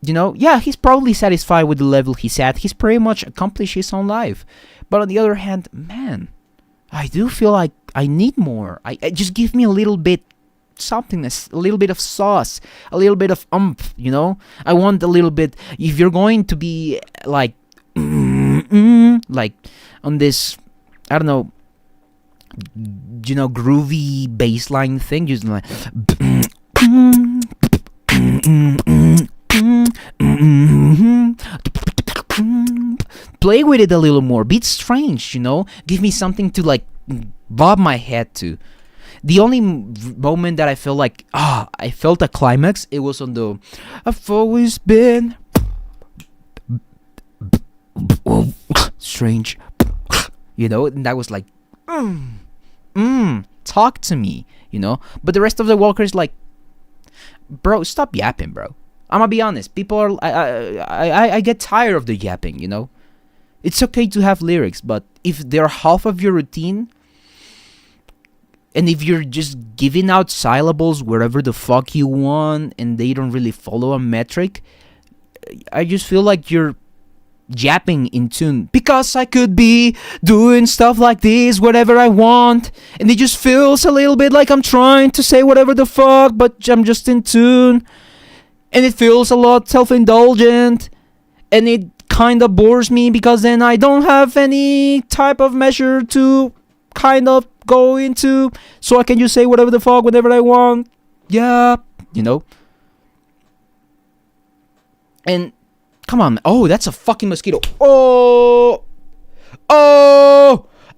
you know. Yeah, he's probably satisfied with the level he's at. He's pretty much accomplished his own life. But on the other hand, man, I do feel like I need more. I just give me a little bit somethingness, a little bit of sauce, a little bit of umph, you know. I want a little bit. If you're going to be like on this, I don't know, you know, groovy bassline thing, just like play with it a little more, be strange, you know, give me something to like bob my head to. The only moment that I felt like I felt a climax, it was on the I've always been strange, you know, and that was like talk to me, you know. But the rest of the Walker is like, bro, stop yapping, bro. I'm gonna be honest, people are I get tired of the yapping, you know. It's okay to have lyrics, but if they're half of your routine, and if you're just giving out syllables wherever the fuck you want and they don't really follow a metric, I just feel like you're yapping in tune, because I could be doing stuff like this whatever I want, and it just feels a little bit like I'm trying to say whatever the fuck, but I'm just in tune, and it feels a lot self-indulgent, and it kind of bores me, because then I don't have any type of measure to kind of go into, so I can just say whatever the fuck whenever I want. Yeah, you know. And come on, oh, that's a fucking mosquito. Oh,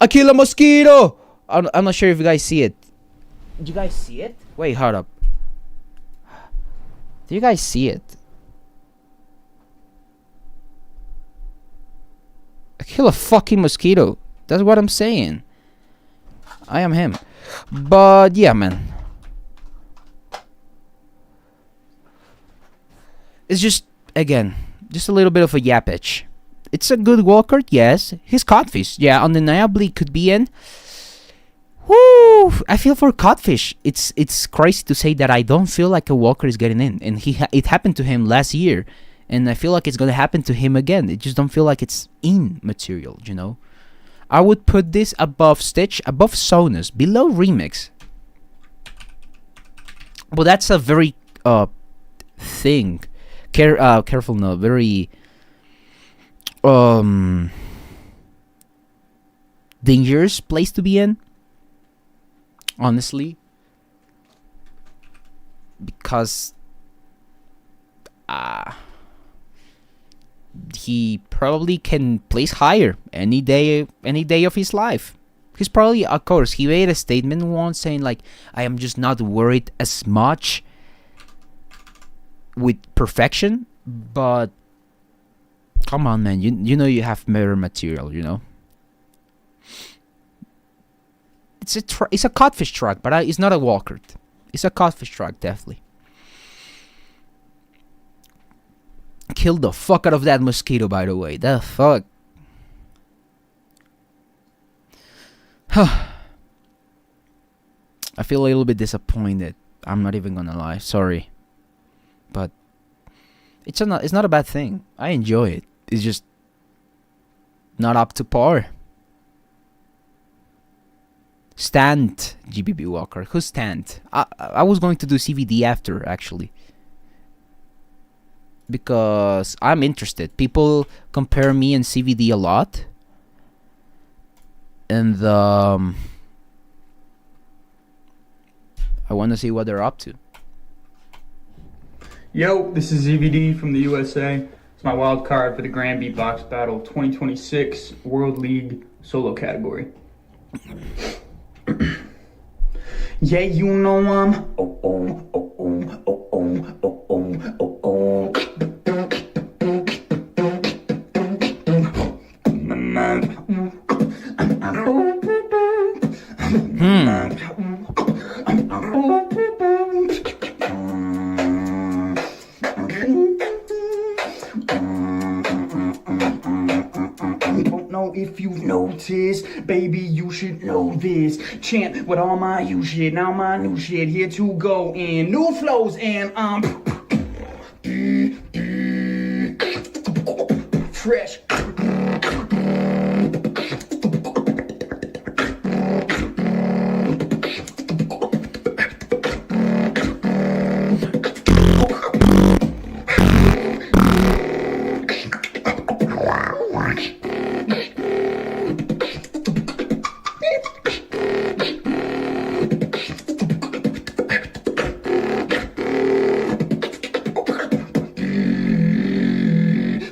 I kill a mosquito. I'm not sure if you guys see it. Do you guys see it? Wait, hold up. Do you guys see it? I kill a fucking mosquito. That's what I'm saying. I am him. But yeah, man. It's just, again, just a little bit of a yappage. It's a good walker, yes. His Codfish, yeah, undeniably could be in. Woo! I feel for Codfish. It's crazy to say that I don't feel like a walker is getting in, and it happened to him last year, and I feel like it's gonna happen to him again. It just don't feel like it's in material, you know. I would put this above Stitch, above Sonus, below Remix. But that's a very careful, no, very dangerous place to be in. honestly, because he probably can place higher any day of his life. He's probably, of course, he made a statement once saying like, I am just not worried as much with perfection, but come on, man, you know you have better material, you know. It's a Codfish track, but it's not a Walker. It's a Codfish track, definitely. Killed the fuck out of that mosquito, by the way. The fuck. I feel a little bit disappointed. I'm not even gonna lie. Sorry. But it's not a bad thing. I enjoy it. It's just not up to par. Stand GBB Walker. Who's Stand? I was going to do CVD after, actually, because I'm interested. People compare me and CVD a lot, and I want to see what they're up to. Yo, this is ZVD from the USA. It's my wild card for the Grand Beatbox Battle 2026 World League solo category. Yeah, you know I'm if you've noticed, baby, you should know this. Chant with all my you shit, now my new shit here to go in. New flows and fresh.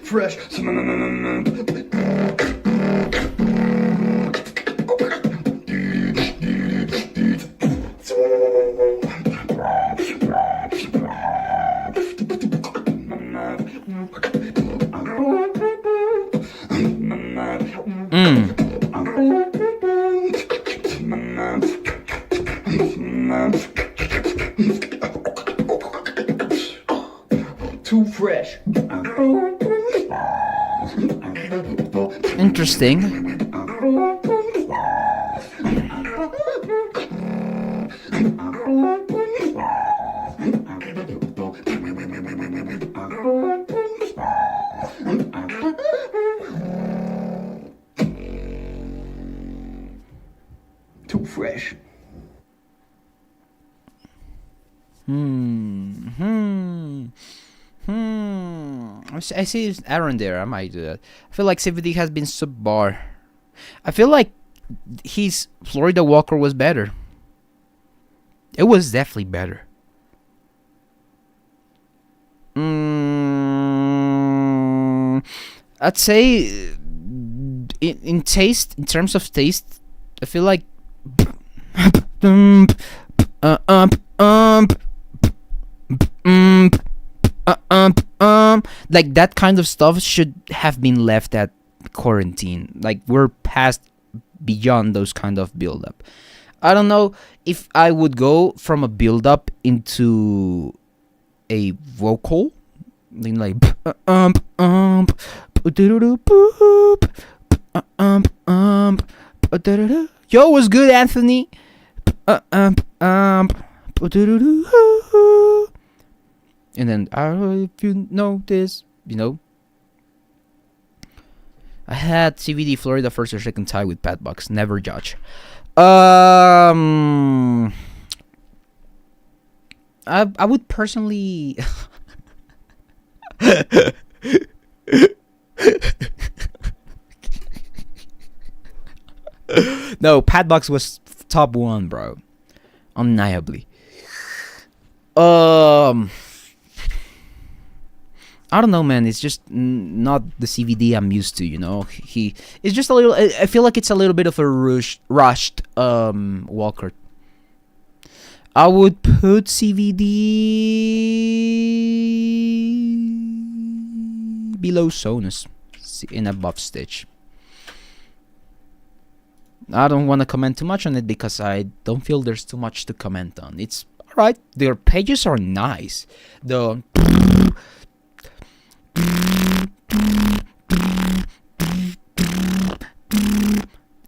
Fresh. Too fresh. Interesting. Too fresh. I see Aaron there. I might do that. I feel like CVD has been sub-bar. I feel like his Florida Walker was better. It was definitely better. I'd say in taste, in terms of taste, I feel like like that kind of stuff should have been left at quarantine. Like, we're past beyond those kind of build up. I don't know if I would go from a build up into a vocal thing, like yo, what's good, Anthony? And then, if you know this, you know, I had CVD Florida first or second tie with Pat Bucks. Never judge. I would personally. No, Pat Bucks was top one, bro. undeniably. I don't know, man. It's just not the CVD I'm used to, you know. It's just a little. I feel like it's a little bit of a rushed Walker. I would put CVD below Sonus in above Stitch. I don't want to comment too much on it because I don't feel there's too much to comment on. It's alright. Their pages are nice. The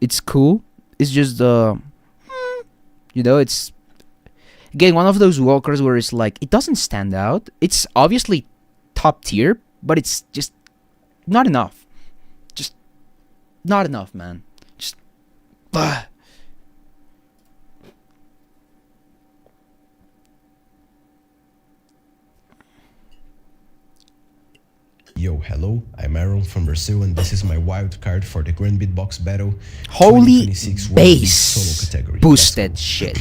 it's cool. It's just you know, it's again one of those walkers where it's like it doesn't stand out. It's obviously top tier, but it's just not enough. Just not enough, man. Just Yo, hello, I'm Aaron from Brazil, and this is my wild card for the Grand Beatbox Battle holy 2026 World League Solo bass category. boosted shit.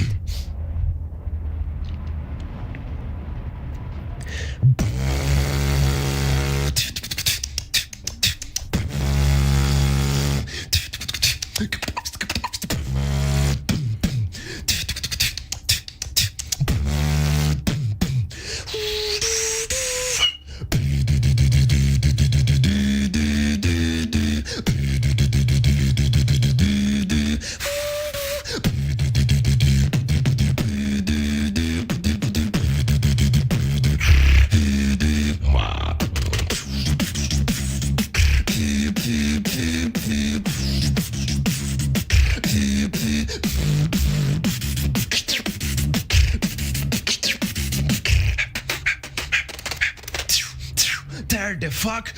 There the fuck?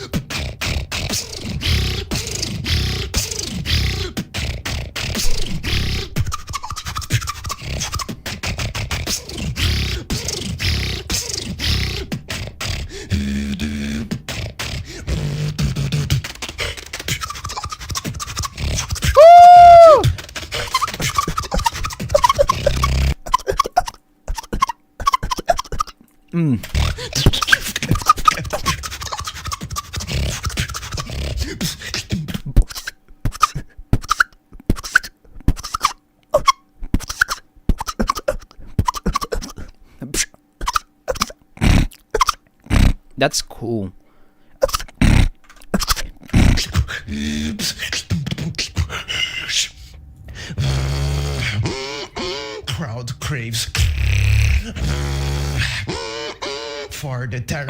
That's cool. Crowd craves for the terror.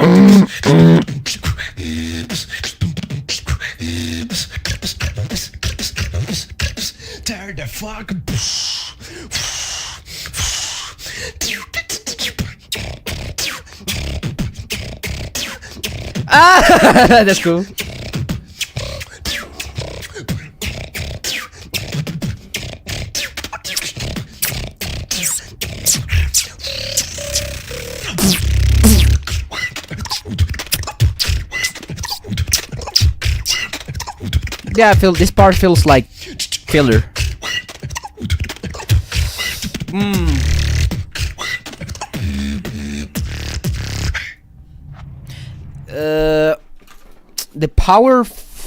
Tear the fuck. Ah, that's cool. Yeah, I feel this part feels like filler. The power feels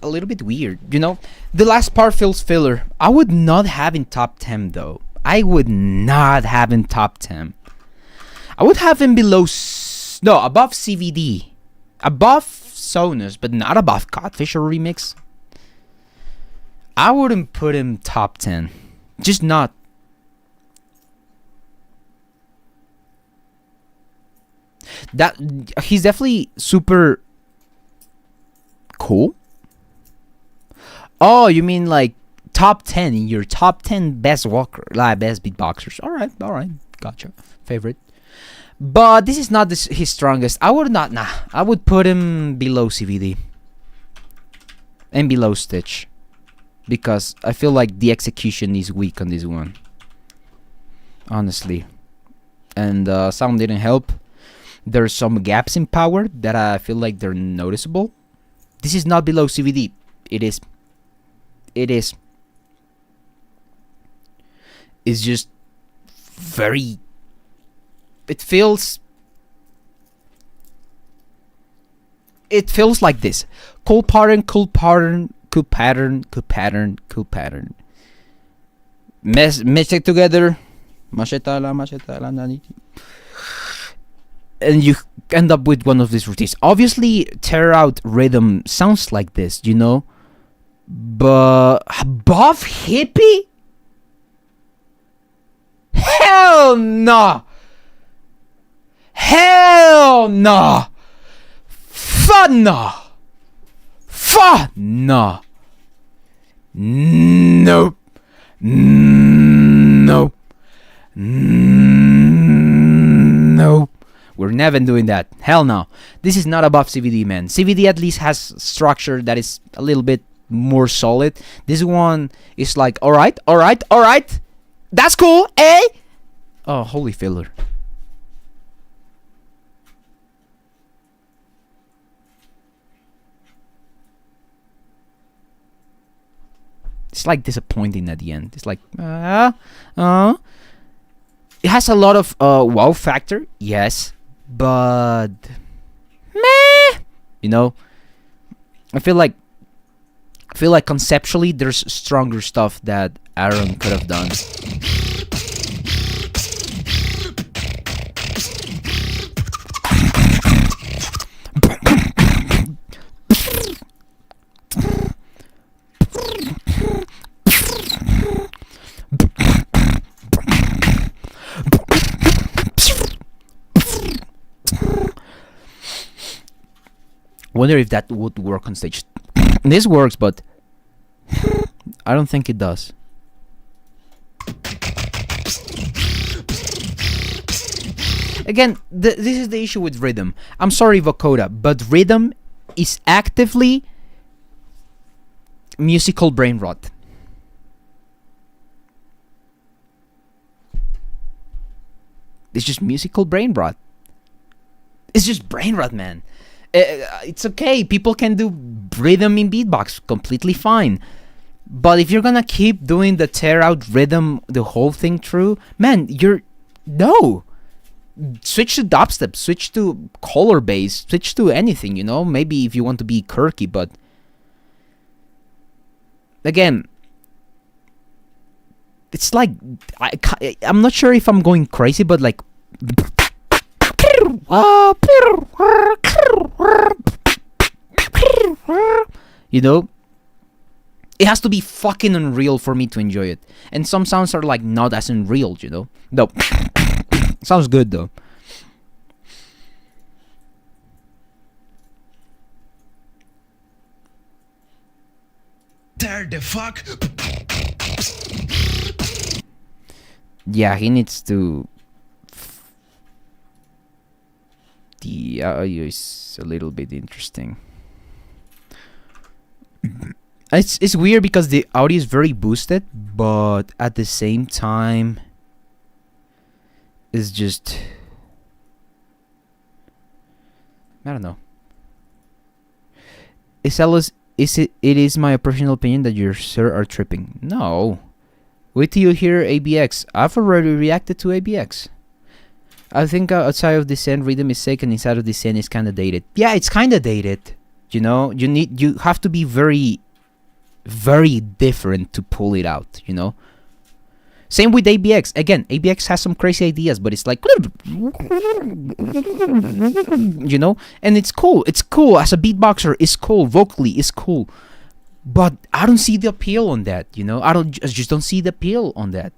a little bit weird, you know. The last part feels filler. I would not have in top 10 though. I would not have in top 10. I would have him below, no, above CVD, above Sonus, but not above Codfish or Remix. I wouldn't put him top 10. Just not. That he's definitely super cool. Oh, you mean like top 10 in your top 10 best walker, like best beatboxers? All right, gotcha. Favorite, but this is not his strongest. I would not. Nah, I would put him below CVD and below Stitch because I feel like the execution is weak on this one, honestly, and sound didn't help. There's some gaps in power that I feel like they're noticeable. This is not below CVD. It is. is just very. It feels like this. Cool pattern, cool pattern, cool pattern, cool pattern, cool pattern. Mesh it together. And you end up with one of these routines. Obviously, tear out rhythm sounds like this, you know. But above Hippy? Hell no! Hell no! Fun no! Fun no! Nope. Nope. Nope. We're never doing that. Hell no. This is not above CVD, man. CVD at least has structure that is a little bit more solid. This one is like, alright. That's cool, eh? Oh, holy filler. It's like disappointing at the end. It's like, it has a lot of wow factor, yes, but meh. You know, I feel like conceptually there's stronger stuff that Aaron could have done. Wonder if that would work on stage. This works, but I don't think it does. Again, this is the issue with rhythm. I'm sorry, Vokoda, but rhythm is actively musical brain rot. It's just musical brain rot. It's just brain rot, man. It's okay. People can do rhythm in beatbox completely fine. But if you're gonna keep doing the tear out rhythm, the whole thing through, man, no. Switch to dubstep, switch to color bass, switch to anything, you know? Maybe if you want to be quirky, but again, it's like I'm not sure if I'm going crazy, but like you know, it has to be fucking unreal for me to enjoy it. And some sounds are like not as unreal, you know. No, sounds good though. Tear the fuck. Yeah, he needs to. The audio is a little bit interesting. It's weird because the audio is very boosted, but at the same time, it's just, I don't know. It is my personal opinion that your sir are tripping. No. Wait till you hear ABX. I've already reacted to ABX. I think outside of Descent, rhythm is sick, and inside of Descent is kind of dated. Yeah, it's kind of dated. You know, you have to be very, very different to pull it out. You know. Same with ABX. Again, ABX has some crazy ideas, but it's like, you know, and it's cool. It's cool as a beatboxer. It's cool vocally. It's cool, but I don't see the appeal on that. You know, I just don't see the appeal on that.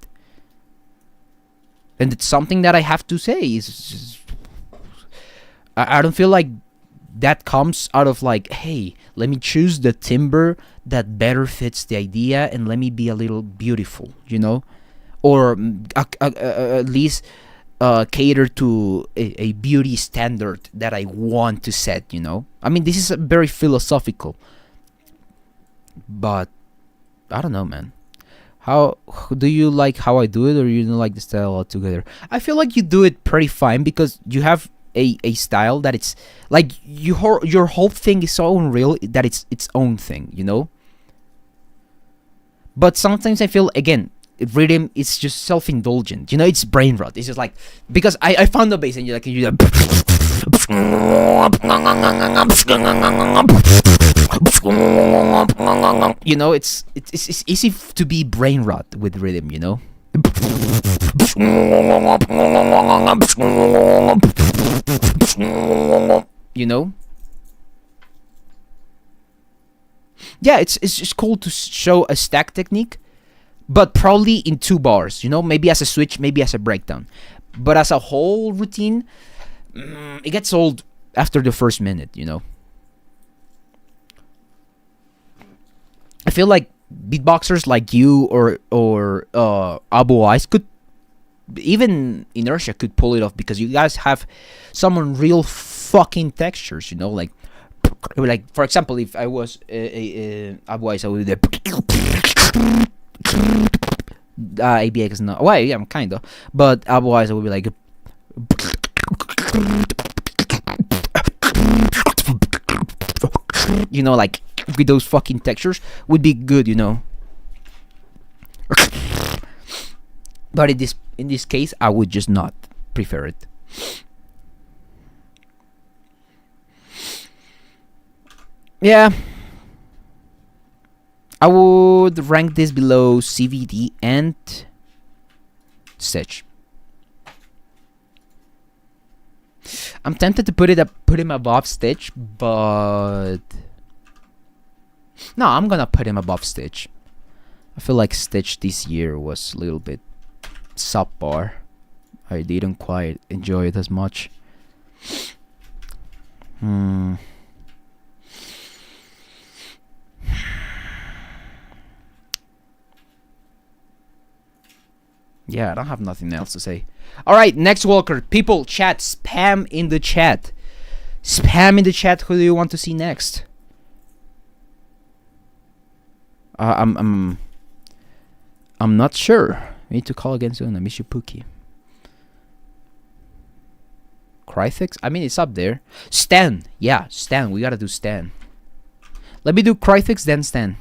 And it's something that I have to say is I don't feel like that comes out of like, hey, let me choose the timbre that better fits the idea and let me be a little beautiful, you know, or at least cater to a beauty standard that I want to set, you know. I mean, this is very philosophical, but I don't know, man. How do you like how I do it, or you don't like the style altogether? I feel like you do it pretty fine because you have a style that it's like your whole thing is so unreal that it's its own thing, you know. But sometimes I feel, again, rhythm is just self-indulgent. You know, it's brain rot. It's just like, because I found the bass and you're like, you know, it's easy to be brain rot with rhythm, you know. You know. Yeah, it's just cool to show a stack technique, but probably in 2 bars, you know, maybe as a switch, maybe as a breakdown. But as a whole routine, it gets old after the first minute, you know. I feel like beatboxers like you or WIZZ could, even INERTIA could pull it off, because you guys have some unreal fucking textures, you know, like for example, if I was WIZZ, I would do the ABX is not. Well, yeah, I'm kinda, but WIZZ I would be like, you know, like with those fucking textures would be good, you know. But in this case, I would just not prefer it. Yeah, I would rank this below CVD and Stitch. I'm tempted to put him above Stitch, but no, I'm gonna put him above Stitch. I feel like Stitch this year was a little bit subpar. I didn't quite enjoy it as much. Yeah, I don't have nothing else to say. Alright, next Walker. People, chat, spam in the chat. Spam in the chat, who do you want to see next? I'm not sure. We need to call again soon. I miss you, Pookie. Cryix? I mean, it's up there. Stan. Yeah, Stan. We gotta do Stan. Let me do Cryix, then Stan.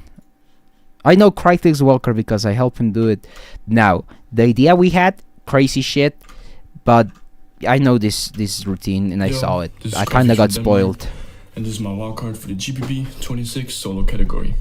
I know Cryix Walker because I helped him do it. Now, the idea we had, crazy shit, but I know this routine and I saw it. I kind of got spoiled. And this is my wildcard for the GBB 26 solo category.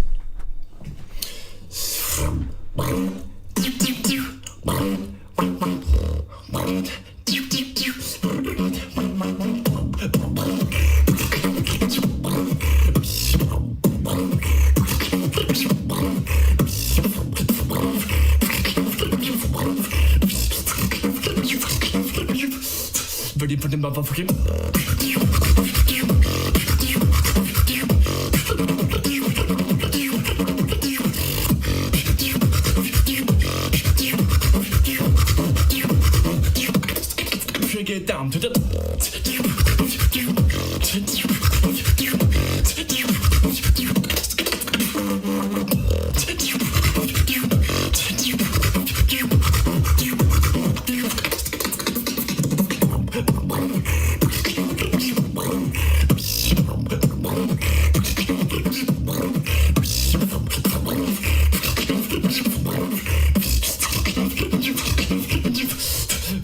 Ready for the motherfucking. Get down to the.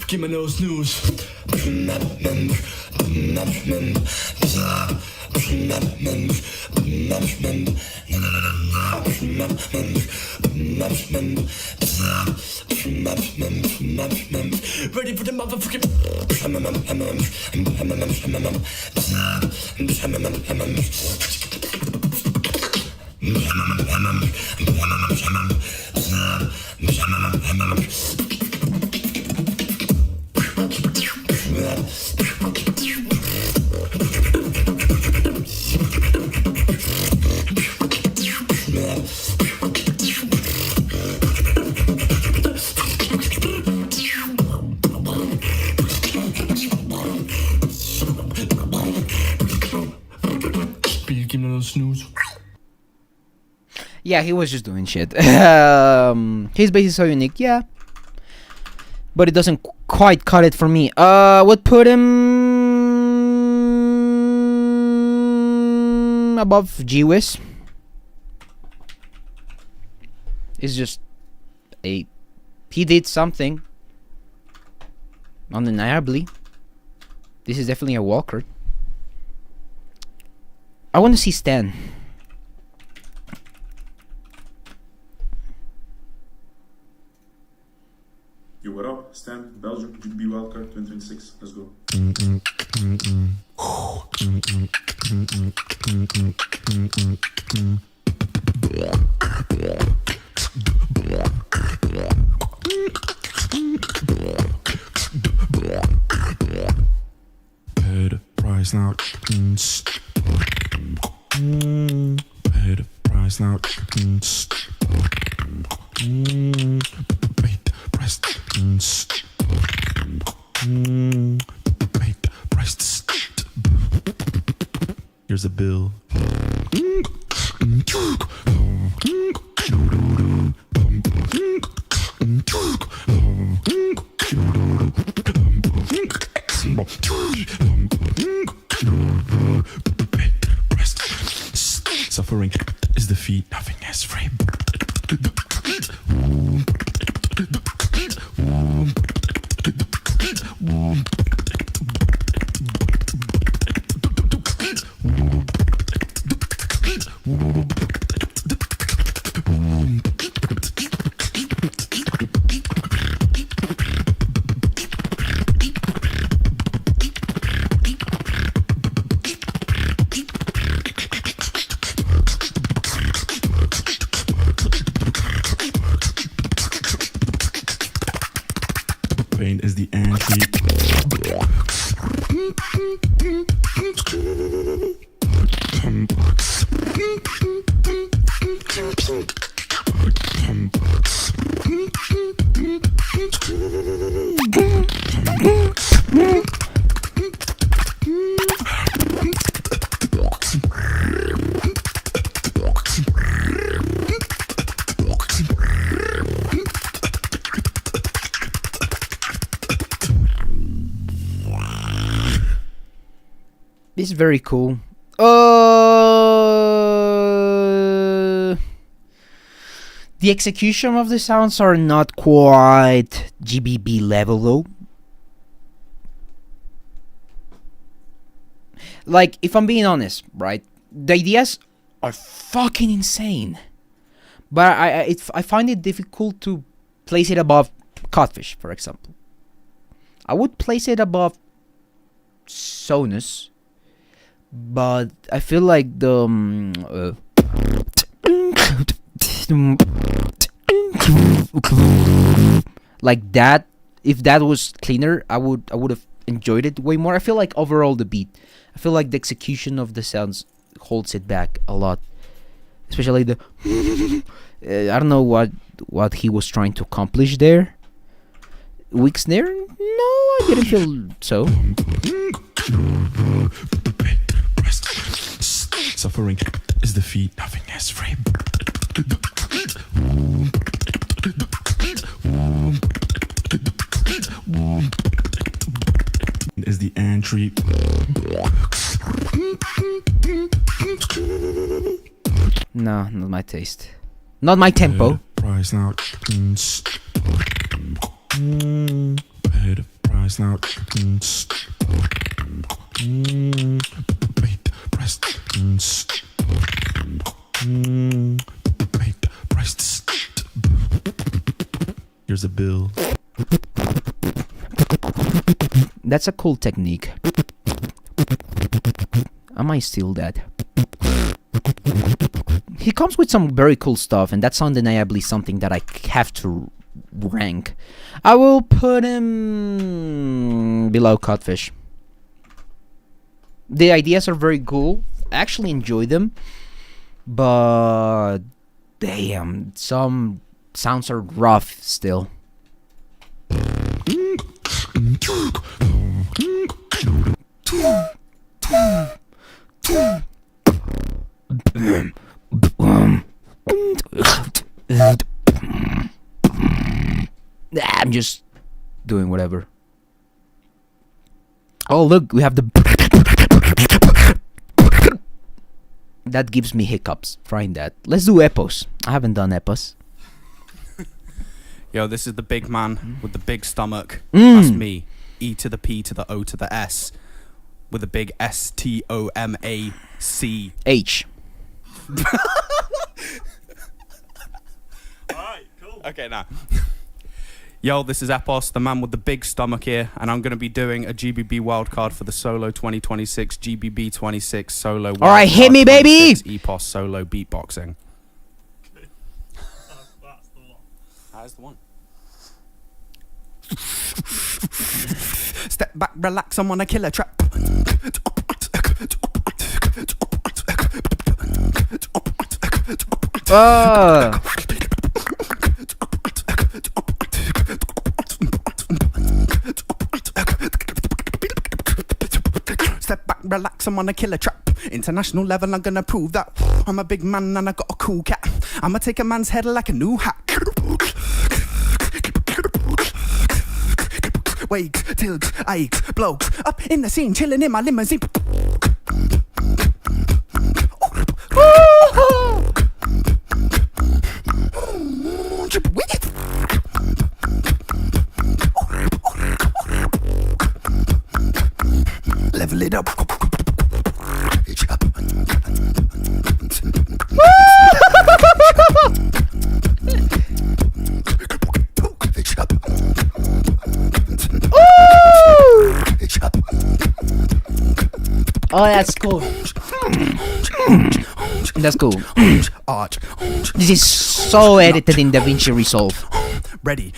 Give me no snooze. Ready for the motherfucking. Yeah, he was just doing shit. His bass is so unique, yeah. But it doesn't quite cut it for me. Would put him above GWIZZ. It's just a He did something. Undeniably. This is definitely a wildcard. I want to see Stan. Yo, what up? Stan, Belgium, GBB wildcard 2026. Let's go. Pay the price now. Pay the price now. Pay the price. Pay the price. Here's a bill. Suffering is defeat, nothing is free. Pain is the entry. This is very cool. The execution of the sounds are not quite GBB level though. Like, if I'm being honest, right? The ideas are fucking insane. But I find it difficult to place it above Codfish, for example. I would place it above SONUS. But I feel like the like that, if that was cleaner, I would have enjoyed it way more. I feel like overall the beat, I feel like the execution of the sounds holds it back a lot, especially the I don't know what he was trying to accomplish there. Weak snare? No, I didn't feel so. Suffering is defeat, nothing is free. Is the entry. No, not my taste. Not my tempo. Price now. Pay the price now. Pay the price. Pay the price. Here's a bill. That's a cool technique. I might steal that. He comes with some very cool stuff, and that's undeniably something that I have to rank. I will put him below Codfish. The ideas are very cool. I actually enjoy them. But damn, some sounds are rough still. I'm just doing whatever. Oh look, we have the that gives me hiccups trying that. Let's do Epos. I haven't done Epos. Yo, this is the big man with the big stomach. That's me. E to the P to the O to the S. With a big STOMACH. Alright, cool. Okay, now. Yo, this is Epos, the man with the big stomach here, and I'm going to be doing a GBB wildcard for the Solo 2026 GBB 26 Solo. Alright, hit me, baby! Epos Solo beatboxing. That's the one. Step back, relax, I'm on a killer trap. Step back, relax, I'm on a killer trap. International level, I'm gonna prove that I'm a big man and I got a cool cat. I'ma take a man's head like a new hat. Wake, tilt, aches, blokes up in the scene, chilling in my limousine. Level it up. Oh, that's cool. That's cool. This is so edited in DaVinci Resolve. Ready.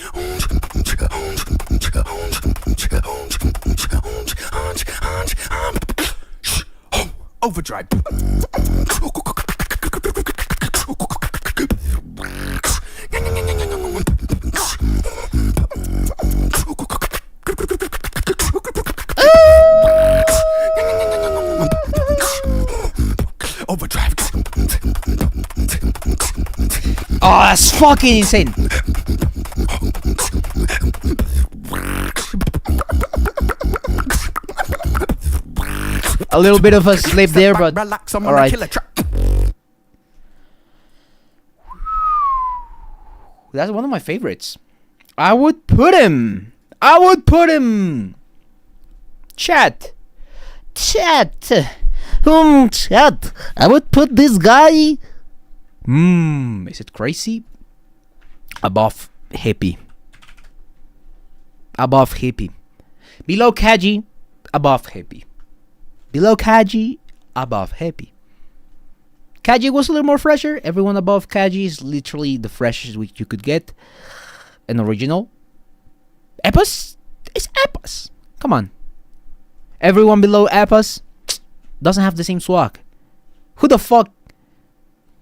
Overdrive. Overdrive. Oh, that's fucking insane. A little bit of a slip there, but alright. That's one of my favorites. I would put him. Chat. Chat. I would put this guy. Is it crazy? Above Hippy. Above Hippy. Below KAJI. Above Hippy. Below KAJI. Above Hippy. KAJI was a little more fresher. Everyone above KAJI is literally the freshest which you could get. An original. Epos is Epos. Come on. Everyone below Epos doesn't have the same swag. Who the fuck?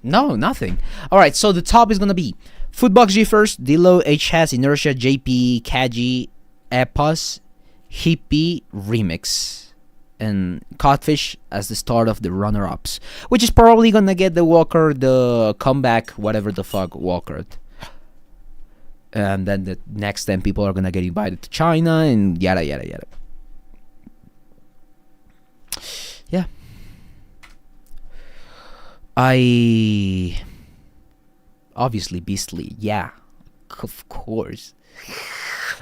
No, nothing. Alright, so the top is gonna be FOOTBOXG first, Dillip, HS, INERTIA, JP, KAJI, Epos, Hippy, Remix, and Codfish as the start of the runner-ups, which is probably gonna get the Walker, the comeback, whatever the fuck, Walker. And then the next 10 people are gonna get invited to China and yada yada yada. Yeah. Obviously Beastly, yeah, of course.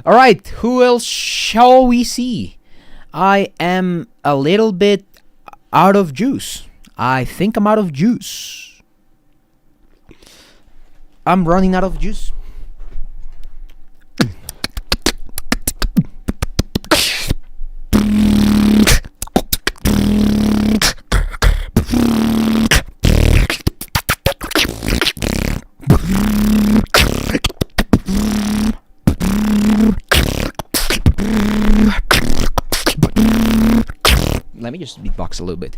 Alright, who else shall we see? I am a little bit out of juice. I think I'm out of juice. I'm running out of juice. Let me just beatbox a little bit.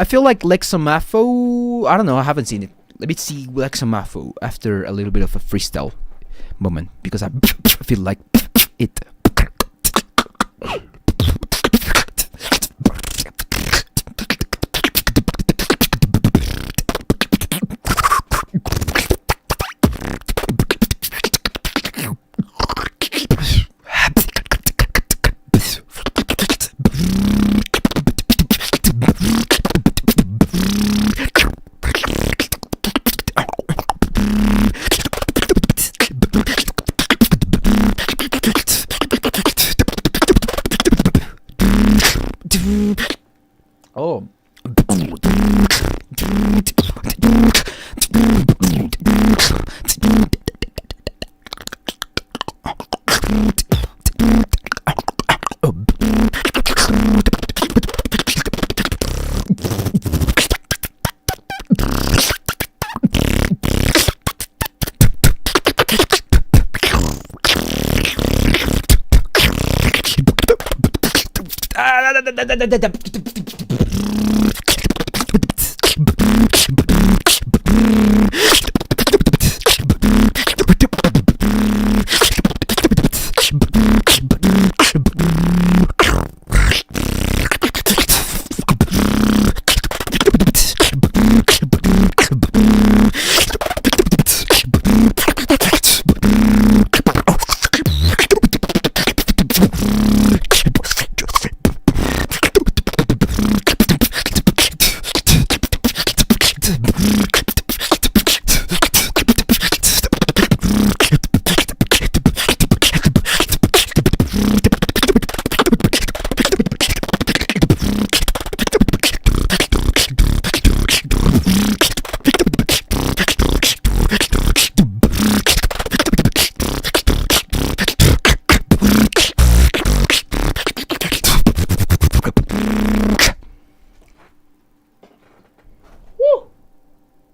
I feel like Lexafu. I don't know. I haven't seen it. Let me see Lexafu after a little bit of a freestyle moment because I feel like it. Oh.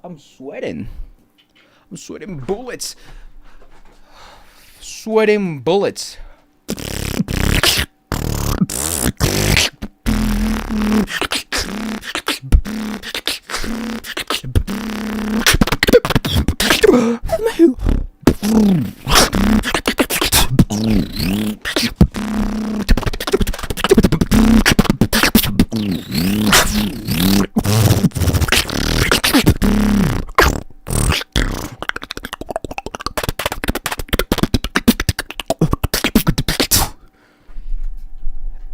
I'm sweating. I'm sweating bullets. Sweating bullets.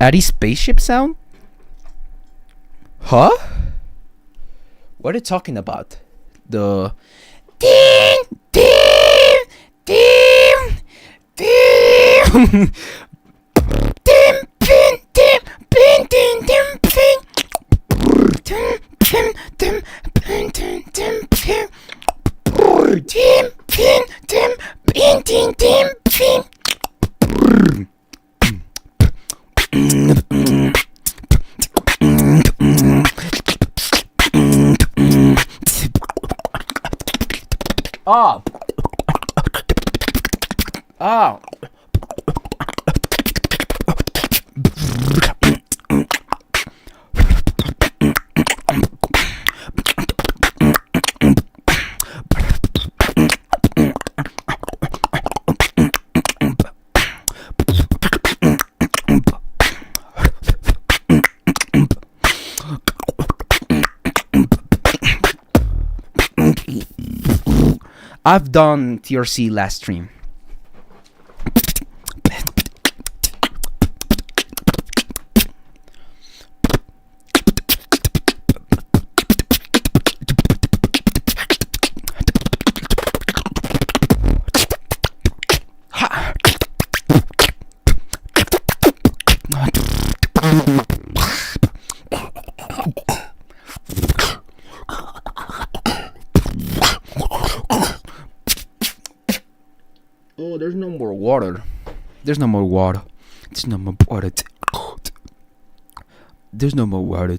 Addy spaceship sound? Huh? What are you talking about? The ding ding ding ding ding pin ding pin ding ding pin ding pin ding pin ding ding pin ding pin ding pin ding ding pin. Oh. Oh. I've done TRC last stream. Oh, there's no more water. There's no more water. There's no more water. There's no more water.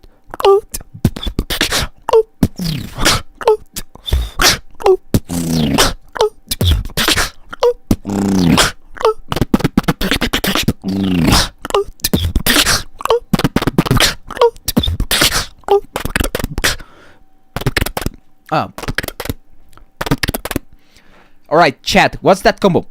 Oh. Alright, chat, what's that combo?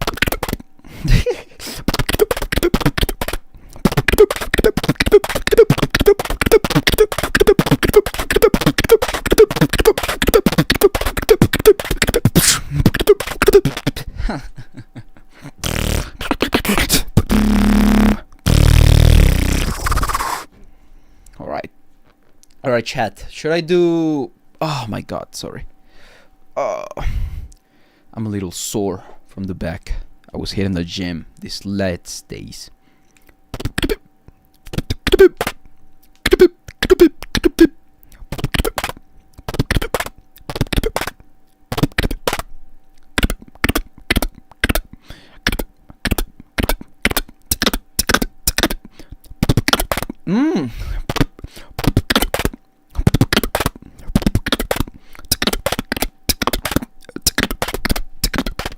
Alright, chat. Should I do... Oh my god, sorry. I'm a little sore from the back. I was hitting the gym these last days.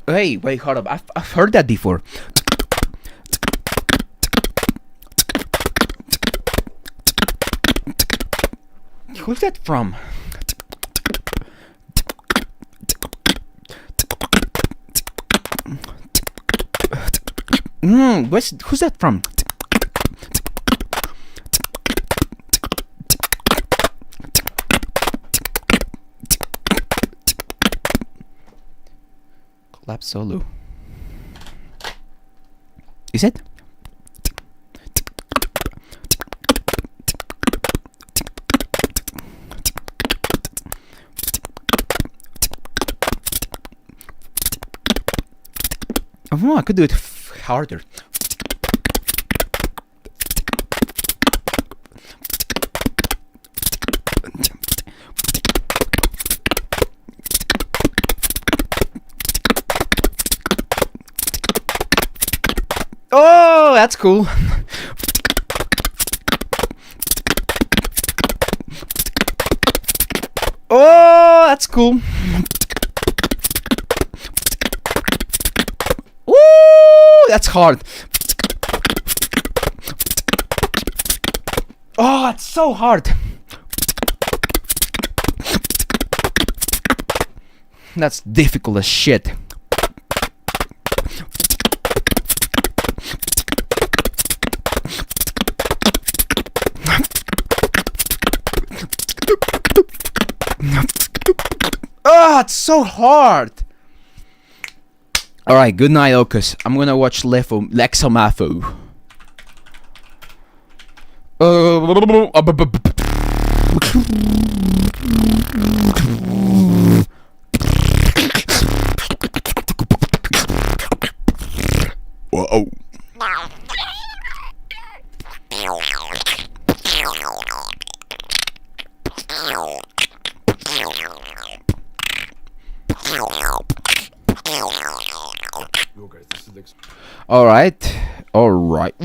Hey, wait, hold up. I've heard that before. Who's that from? Who's that from? Lap solo. Is it? Oh, I could do it harder. Oh, that's cool. Oh, that's cool. Ooh, that's hard. Oh, it's so hard. That's difficult as shit. Oh, it's so hard. Alright, good night, Ocus. I'm gonna watch Lexafu. Whoa. Alright. Alright.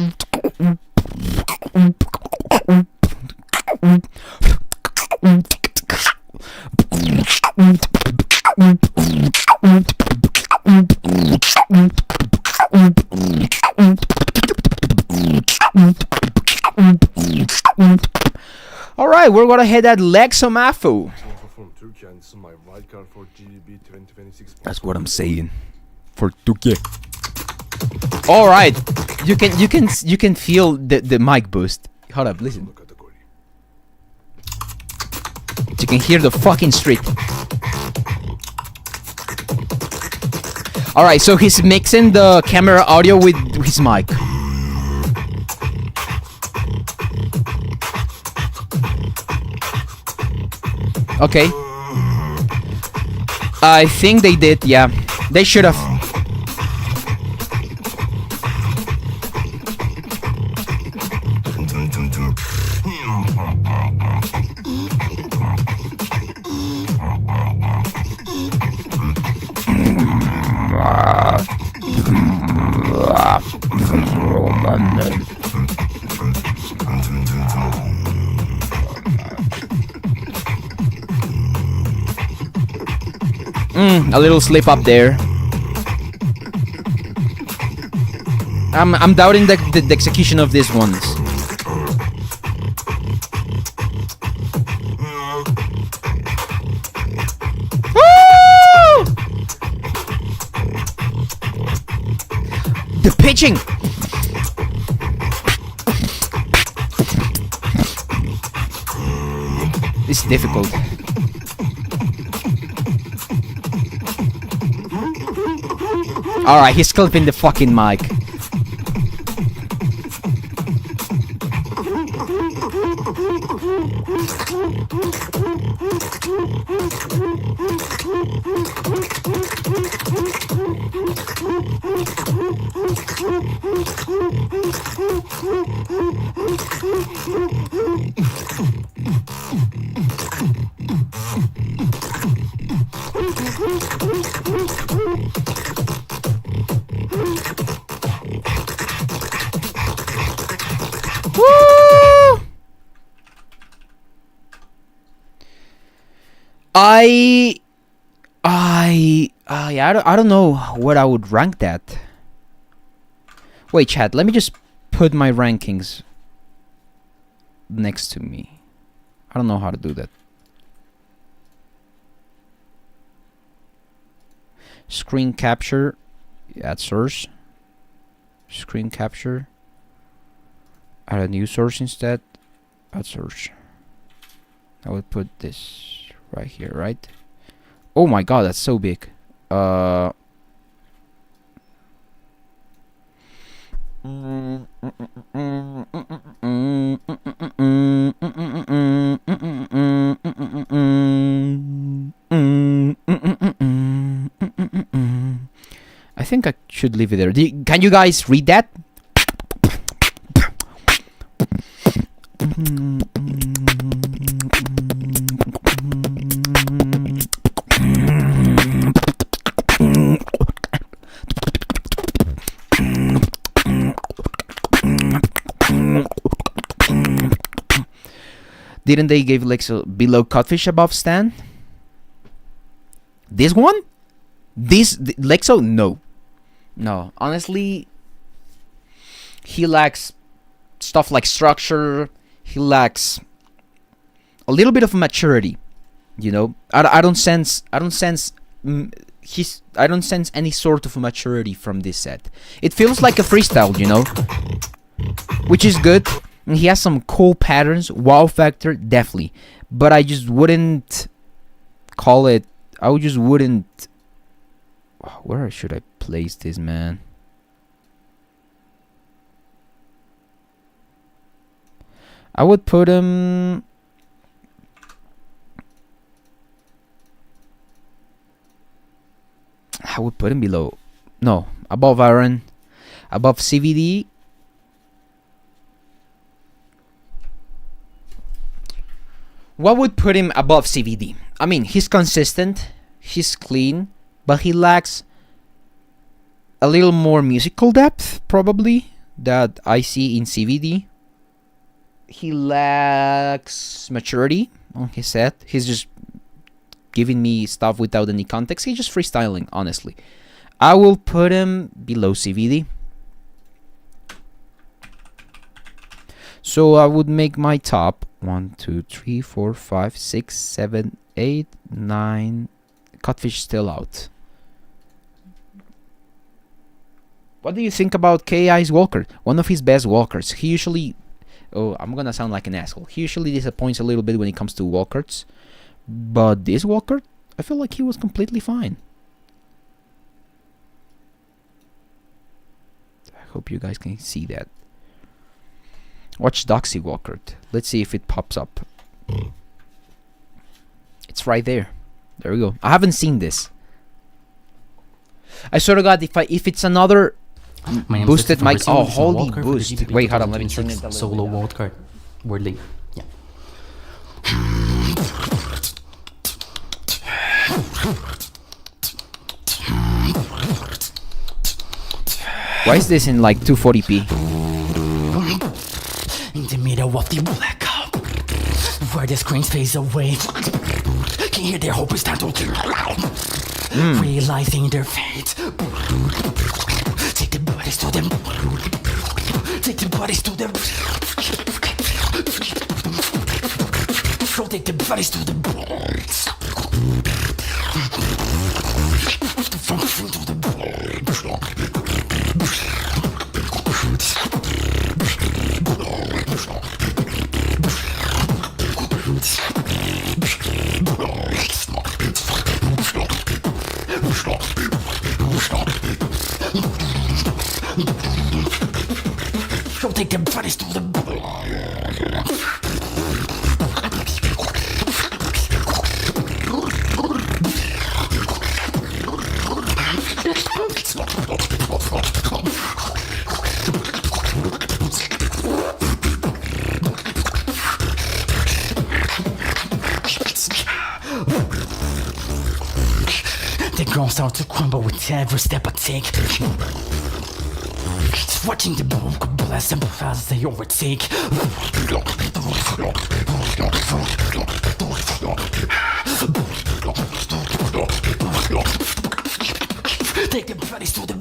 Alright, we're gonna head at Lexafu. That's what I'm saying. For Turkey. Alright. You can feel the mic boost. Hold up, listen. You can hear the fucking street. Alright, so he's mixing the camera audio with his mic. Okay. I think they did, yeah. They should have. A little slip up there. I'm doubting the execution of these ones. pitching! It's difficult. Alright, he's clipping the fucking mic. Woo! I don't know what I would rank that. Wait, chat, let me just put my rankings next to me. I don't know how to do that. Screen capture. Add source. Screen capture. Add a new source instead. Add source. I would put this right here, right? Oh my god, that's so big. I think I should leave it there. Can you guys read that? Didn't they give Lexo below Codfish above Stan? This one? Lexo? No. No. Honestly, he lacks stuff like structure. He lacks a little bit of maturity. You know? I don't sense any sort of maturity from this set. It feels like a freestyle, you know? Which is good. And he has some cool patterns. Wow factor, definitely. But I just wouldn't call it... I just wouldn't... Where should I place this, man? I would put him... I would put him below... No, above Iron. Above CVD. What would put him above CVD? I mean, he's consistent, he's clean, but he lacks a little more musical depth, probably, that I see in CVD. He lacks maturity on his set. He's just giving me stuff without any context. He's just freestyling, honestly. I will put him below CVD. So I would make my top 1, 2, 3, 4, 5, 6, 7, 8, 9. Codfish still out. What do you think about KAJI's walker? One of his best walkers. He usually... Oh, I'm gonna sound like an asshole. He usually disappoints a little bit when it comes to walkers. But this walker, I feel like he was completely fine. I hope you guys can see that. Watch Doxy walker. Let's see if it pops up. It's right there. There we go. I haven't seen this. I swear to God, if it's another boosted mic. Oh, holy boost! Wait, hold on. Let me turn it down. Solo wildcard, World League. Yeah. Why is this in like 240p? In the middle of the blackout, where the screens phase away, can hear their hope is time to realizing their fate. Take the bodies to them. Take the bodies to them. Take the bodies to them. Taking bodies to the the ground start to crumble with every step I take. Just watching the bone blast and as they overtake. Take the bodies to the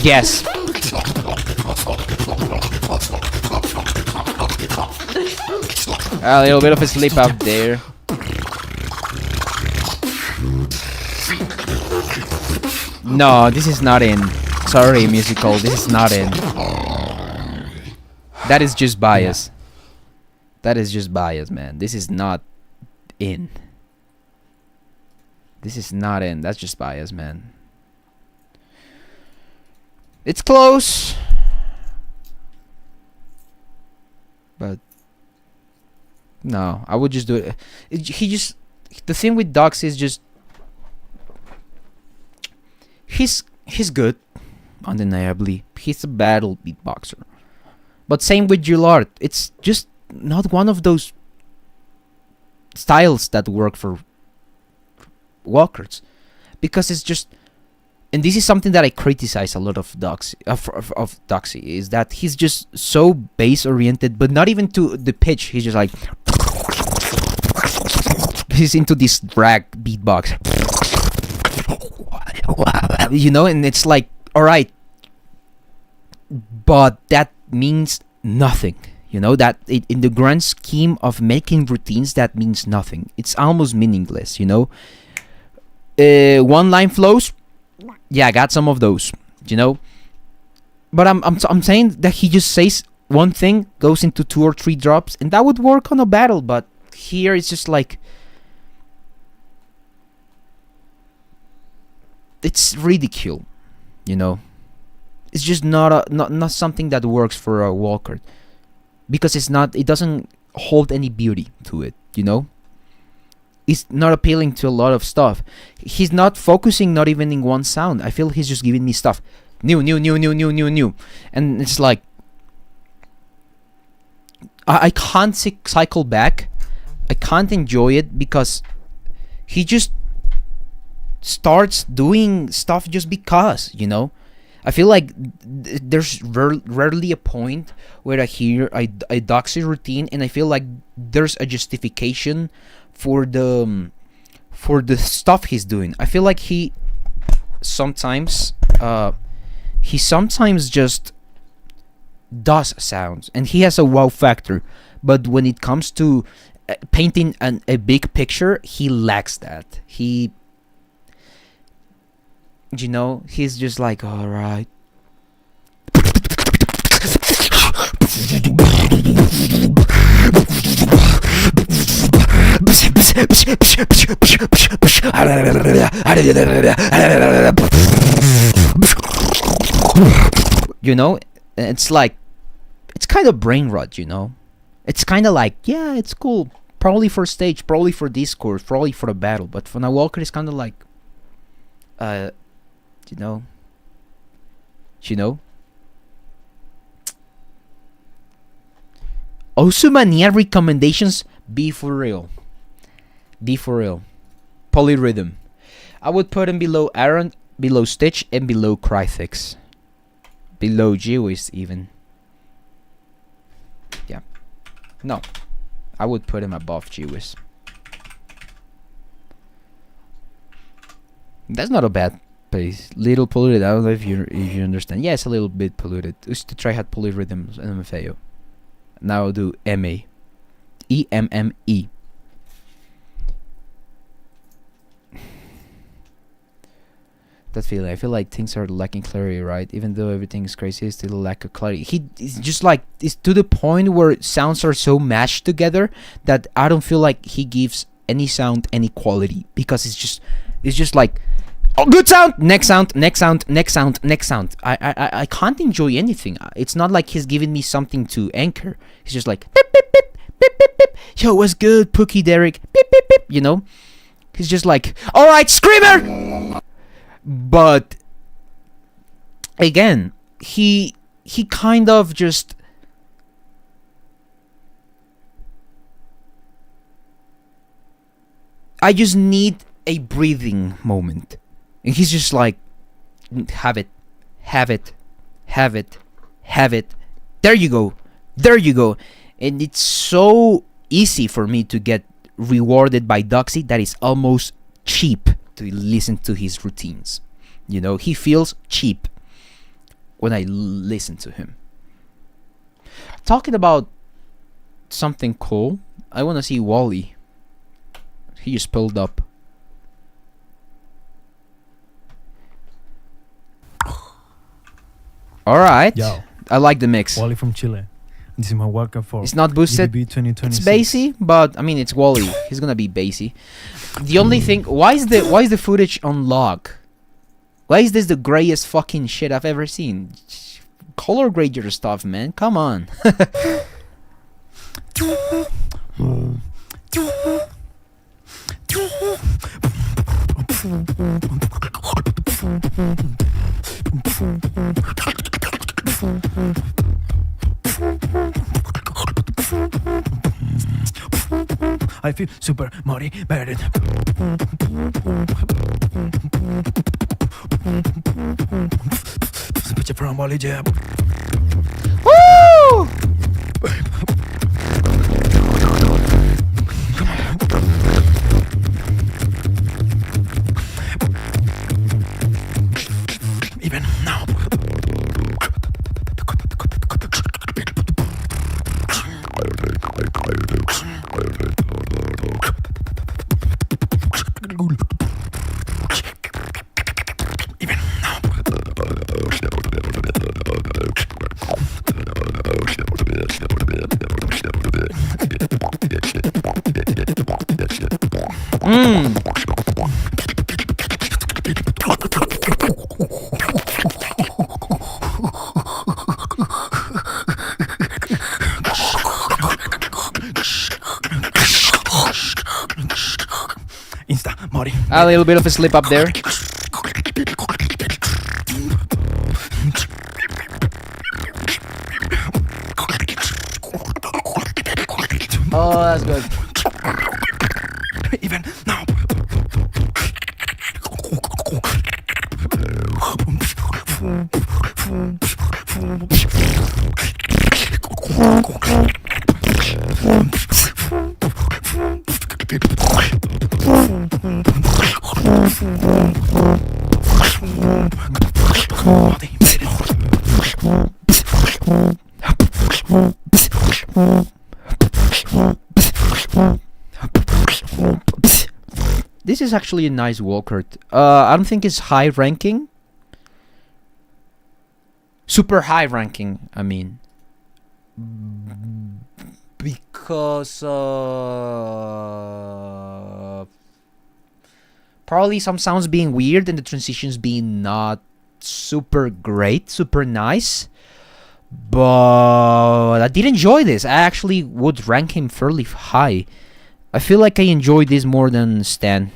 Yes. A little bit of a sleep out there. No, this is not in. Sorry, musical, this is not in. That is just bias. That is just bias, man. This is not in. This is not in. That's just bias, man. It's close. But no, I would just do it. He just, the thing with Doxy is just he's good, undeniably. He's a battle beatboxer. But same with Gillard. It's just not one of those styles that work for WILDCARDS, because it's just, and this is something that I criticize a lot of Doxy, of Doxy, is that he's just so bass oriented, but not even to the pitch. He's just like, he's into this drag beatbox, you know, and it's like, all right, but that means nothing, you know, that in the grand scheme of making routines, that means nothing. It's almost meaningless, you know. One line flows, yeah, I got some of those, you know, but I'm saying that he just says one thing, goes into 2 or 3 drops, and that would work on a battle. But here it's just like, it's ridicule, you know. It's just not something that works for a WILDCARD, because it doesn't hold any beauty to it, you know. It's not appealing to a lot of stuff. He's not focusing, not even in one sound. I feel he's just giving me stuff new, and it's like I can't cycle back. I can't enjoy it because he just starts doing stuff just because, you know. I feel like there's rarely a point where I hear a Doxy routine and I feel like there's a justification for the stuff he's doing. I feel like he sometimes just does sounds, and he has a wow factor, but when it comes to painting a big picture, he lacks that. He, you know, he's just like, all right. You know, it's like, it's kind of brain rot, you know. It's kind of like, yeah, it's cool, probably for stage, probably for Discord, probably for a battle, but for a WILDCARD it's kind of like, you know. Osumania recommendations, be for real. Polyrhythm, I would put him below Aaron, below Stitch, and below Cryix, below GWIZZ even. Yeah, no, I would put him above GWIZZ. That's not a bad place. Little polluted. I don't know if you understand. Yeah, it's a little bit polluted. Used to try had polyrhythms and MFAO. Now I'll do MA. EMME. That feeling. I feel like things are lacking clarity, right? Even though everything is crazy, it's still a lack of clarity. It's just like, it's to the point where sounds are so mashed together that I don't feel like he gives any sound any quality, because it's just like, oh, good sound, next sound, next sound, next sound, next sound. I can't enjoy anything. It's not like he's giving me something to anchor. He's just like, beep, beep, beep, beep, beep, beep. Yo, what's good, Pookie Derrick? Beep, beep, beep. You know, he's just like, all right, screamer. But again, he kind of just, I just need a breathing moment. And he's just like, have it, have it, have it, have it. There you go. There you go. And it's so easy for me to get rewarded by Doxy that it's almost cheap to listen to his routines. You know, he feels cheap when I listen to him. Talking about something cool, I want to see Wally. He just pulled up. Alright. Yo. I like the mix. Wally from Chile. This is my welcome for It's not boosted. GBB 2026. It's bassy, but I mean it's Wally. He's gonna be bassy. The only thing, why is the footage on log? Why is this the grayest fucking shit I've ever seen? Color grade your stuff, man. Come on. I feel super motivated. Switch from Wally Jab. Woo! Even now. A little bit of a slip up there. Oh, that's good. Even now. This is actually a nice walker. I don't think it's high ranking. Super high ranking, I mean. Because probably some sounds being weird and the transitions being not super great, super nice. But I did enjoy this. I actually would rank him fairly high. I feel like I enjoyed this more than Stan.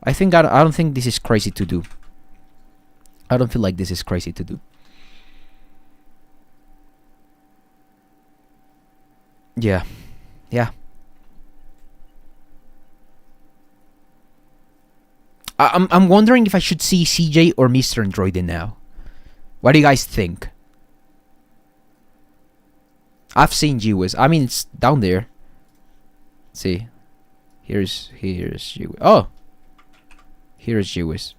I don't think this is crazy to do. I don't feel like this is crazy to do. Yeah. Yeah. I'm wondering if I should see CJ or Mr. Android now. What do you guys think? I've seen GWIZZ. I mean, it's down there. Let's see. Here's GWIZZ. Oh. Here's GWIZZ.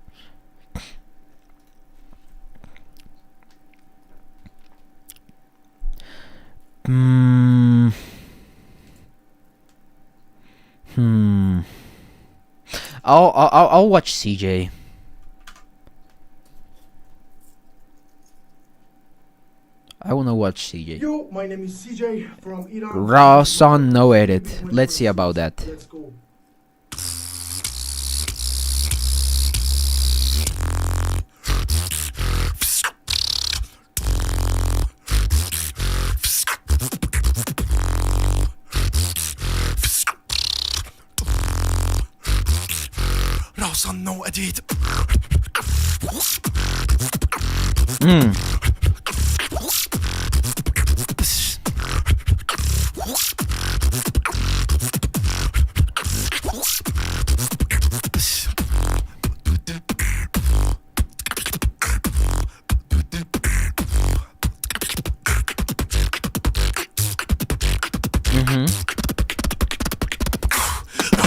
I'll watch CJ. I wanna watch CJ. Yo, my name is CJ from Iran. Raw song, no edit. Let's see about that. Let's go. Raw song, no edit. Raw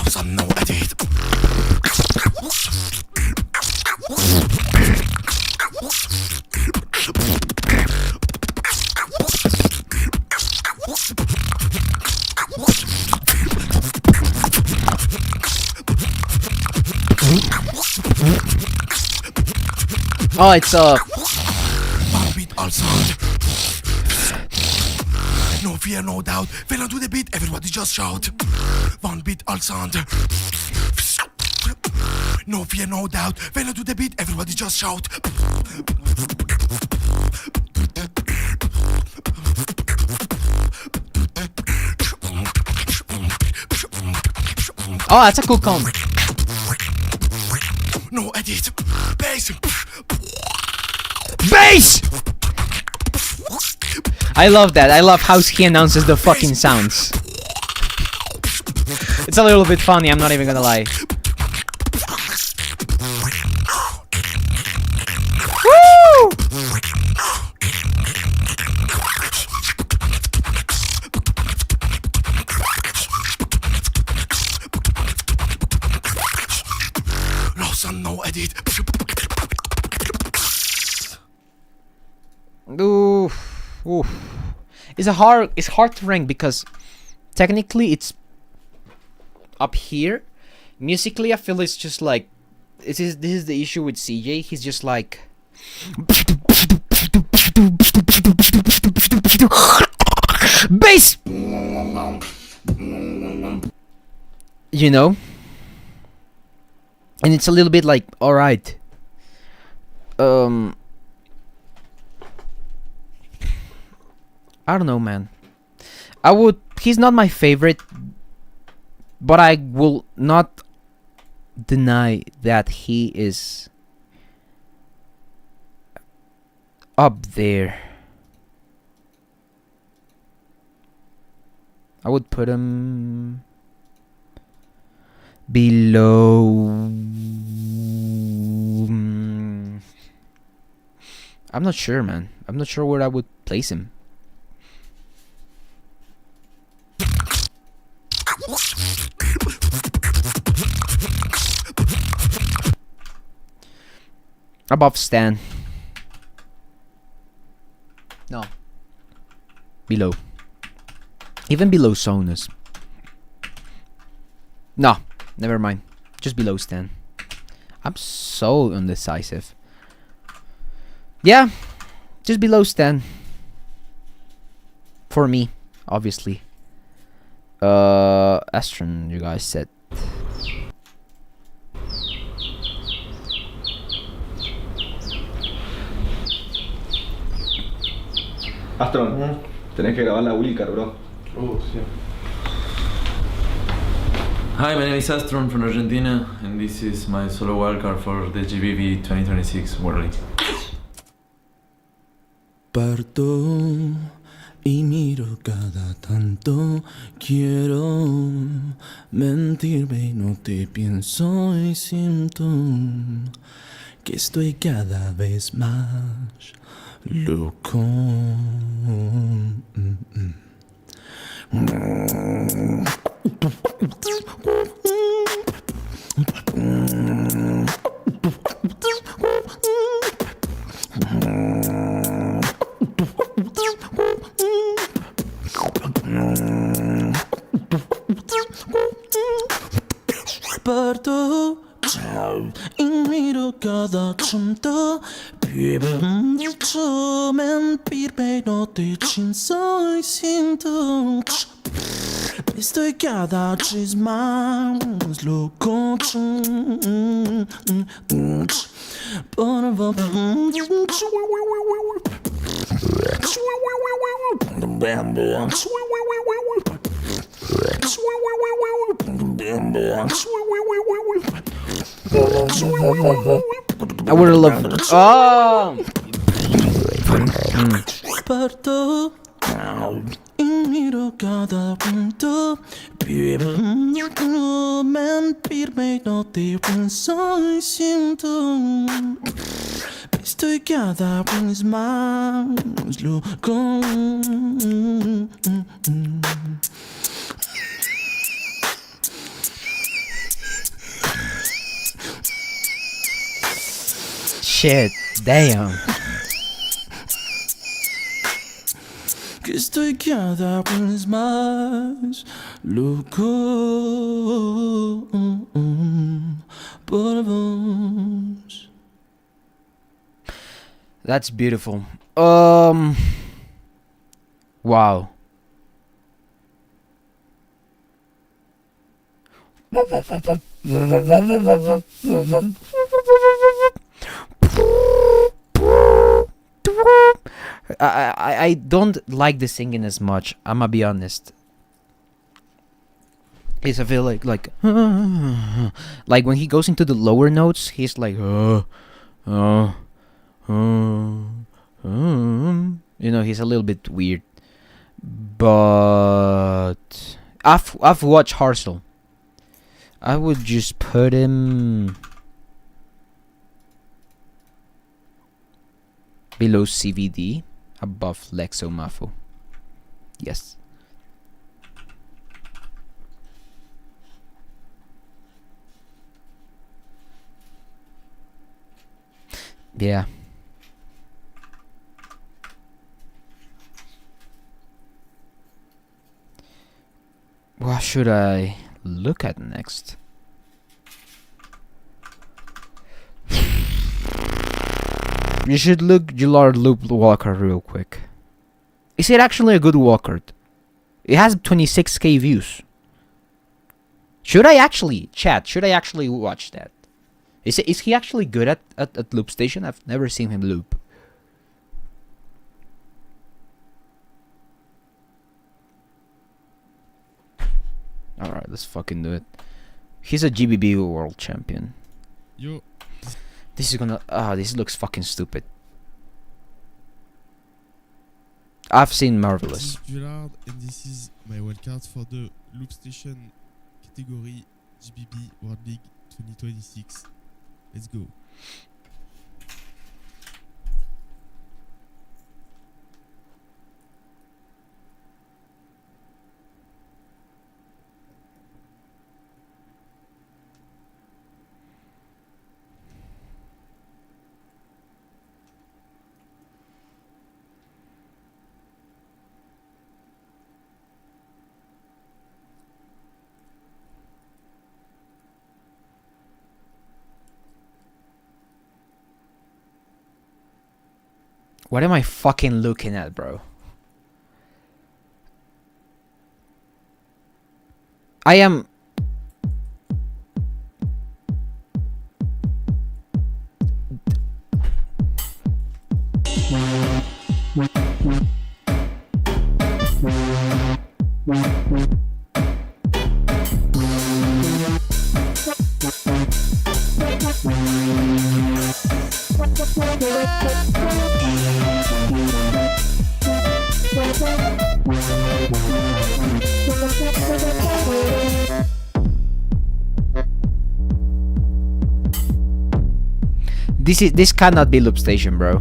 song, no edit. Oh, it's One beat all sound. No fear, no doubt. Fell onto the beat, everybody just shout. One beat all sound. No fear, no doubt. Fell onto the beat, everybody just shout. oh, that's a cool comb. No edit. Bass. Bass! I love that. I love how he announces the fucking sounds. It's a little bit funny, I'm not even gonna lie. Woo! Lawson, no edit. Oof. Oof. It's hard to rank because technically it's up here. Musically I feel it's just like this is the issue with CJ. He's just like bass, you know, and it's a little bit like all right. I don't know, man. He's not my favorite, but I will not deny that he is up there. I would put him below. I'm not sure, man. I'm not sure where I would place him. Above Stan. No. Below. Even below Sonus. No, never mind. Just below Stan. I'm so indecisive. Yeah, just below Stan. For me, obviously. Astron, you guys said. Astron, tenés que grabar la WILDCARD, bro. Sí. Hi, my name is Astron from Argentina, and this is my solo wildcard for the GBB 2026 World League. Parto y miro cada tanto. Quiero mentirme y no te pienso y siento que estoy cada vez más loco. Parto y miro cada tanto. Baby, mentirme no te soy sinto. Estoy cada vez más loco. I would have loved. Oh. Parto y miro cada punto. Mentirme no te soy siento. Estoy cada vez más loco. Shit, damn. Que estoy cada vez más loco por vos. That's beautiful. Wow. I don't like the singing as much. I'ma be honest. I feel like like when he goes into the lower notes, he's like you know, he's a little bit weird. But I've watched HEARTZEl. I would just put him below CVD, above Lexafu. Yes. Yeah. What should I look at next? You should look Gillard Loop Walker real quick. Is it actually a good walker? It has 26k views. Should I actually, chat, should I actually watch that? Is he actually good at loop station? I've never seen him loop. Alright, let's fucking do it. He's a GBB world champion. Yo. This is gonna... this looks fucking stupid. I've seen Marvelous. This is Gillard, and this is my wildcard for the loop station category GBB World League 2026. Let's go. What am I fucking looking at, bro? I am... This cannot be loop station, bro.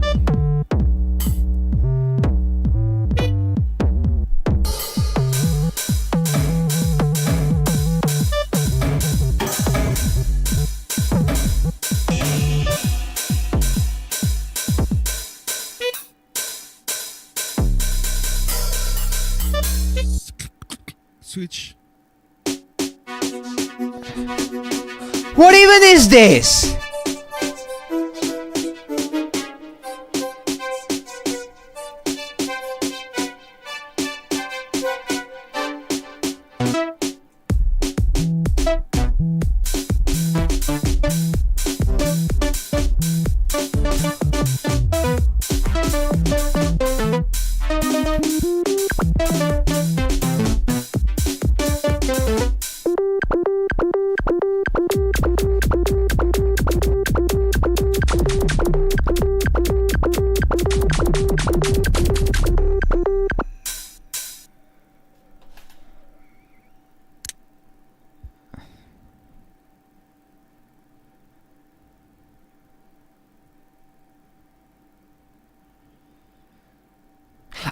Switch. What even is this?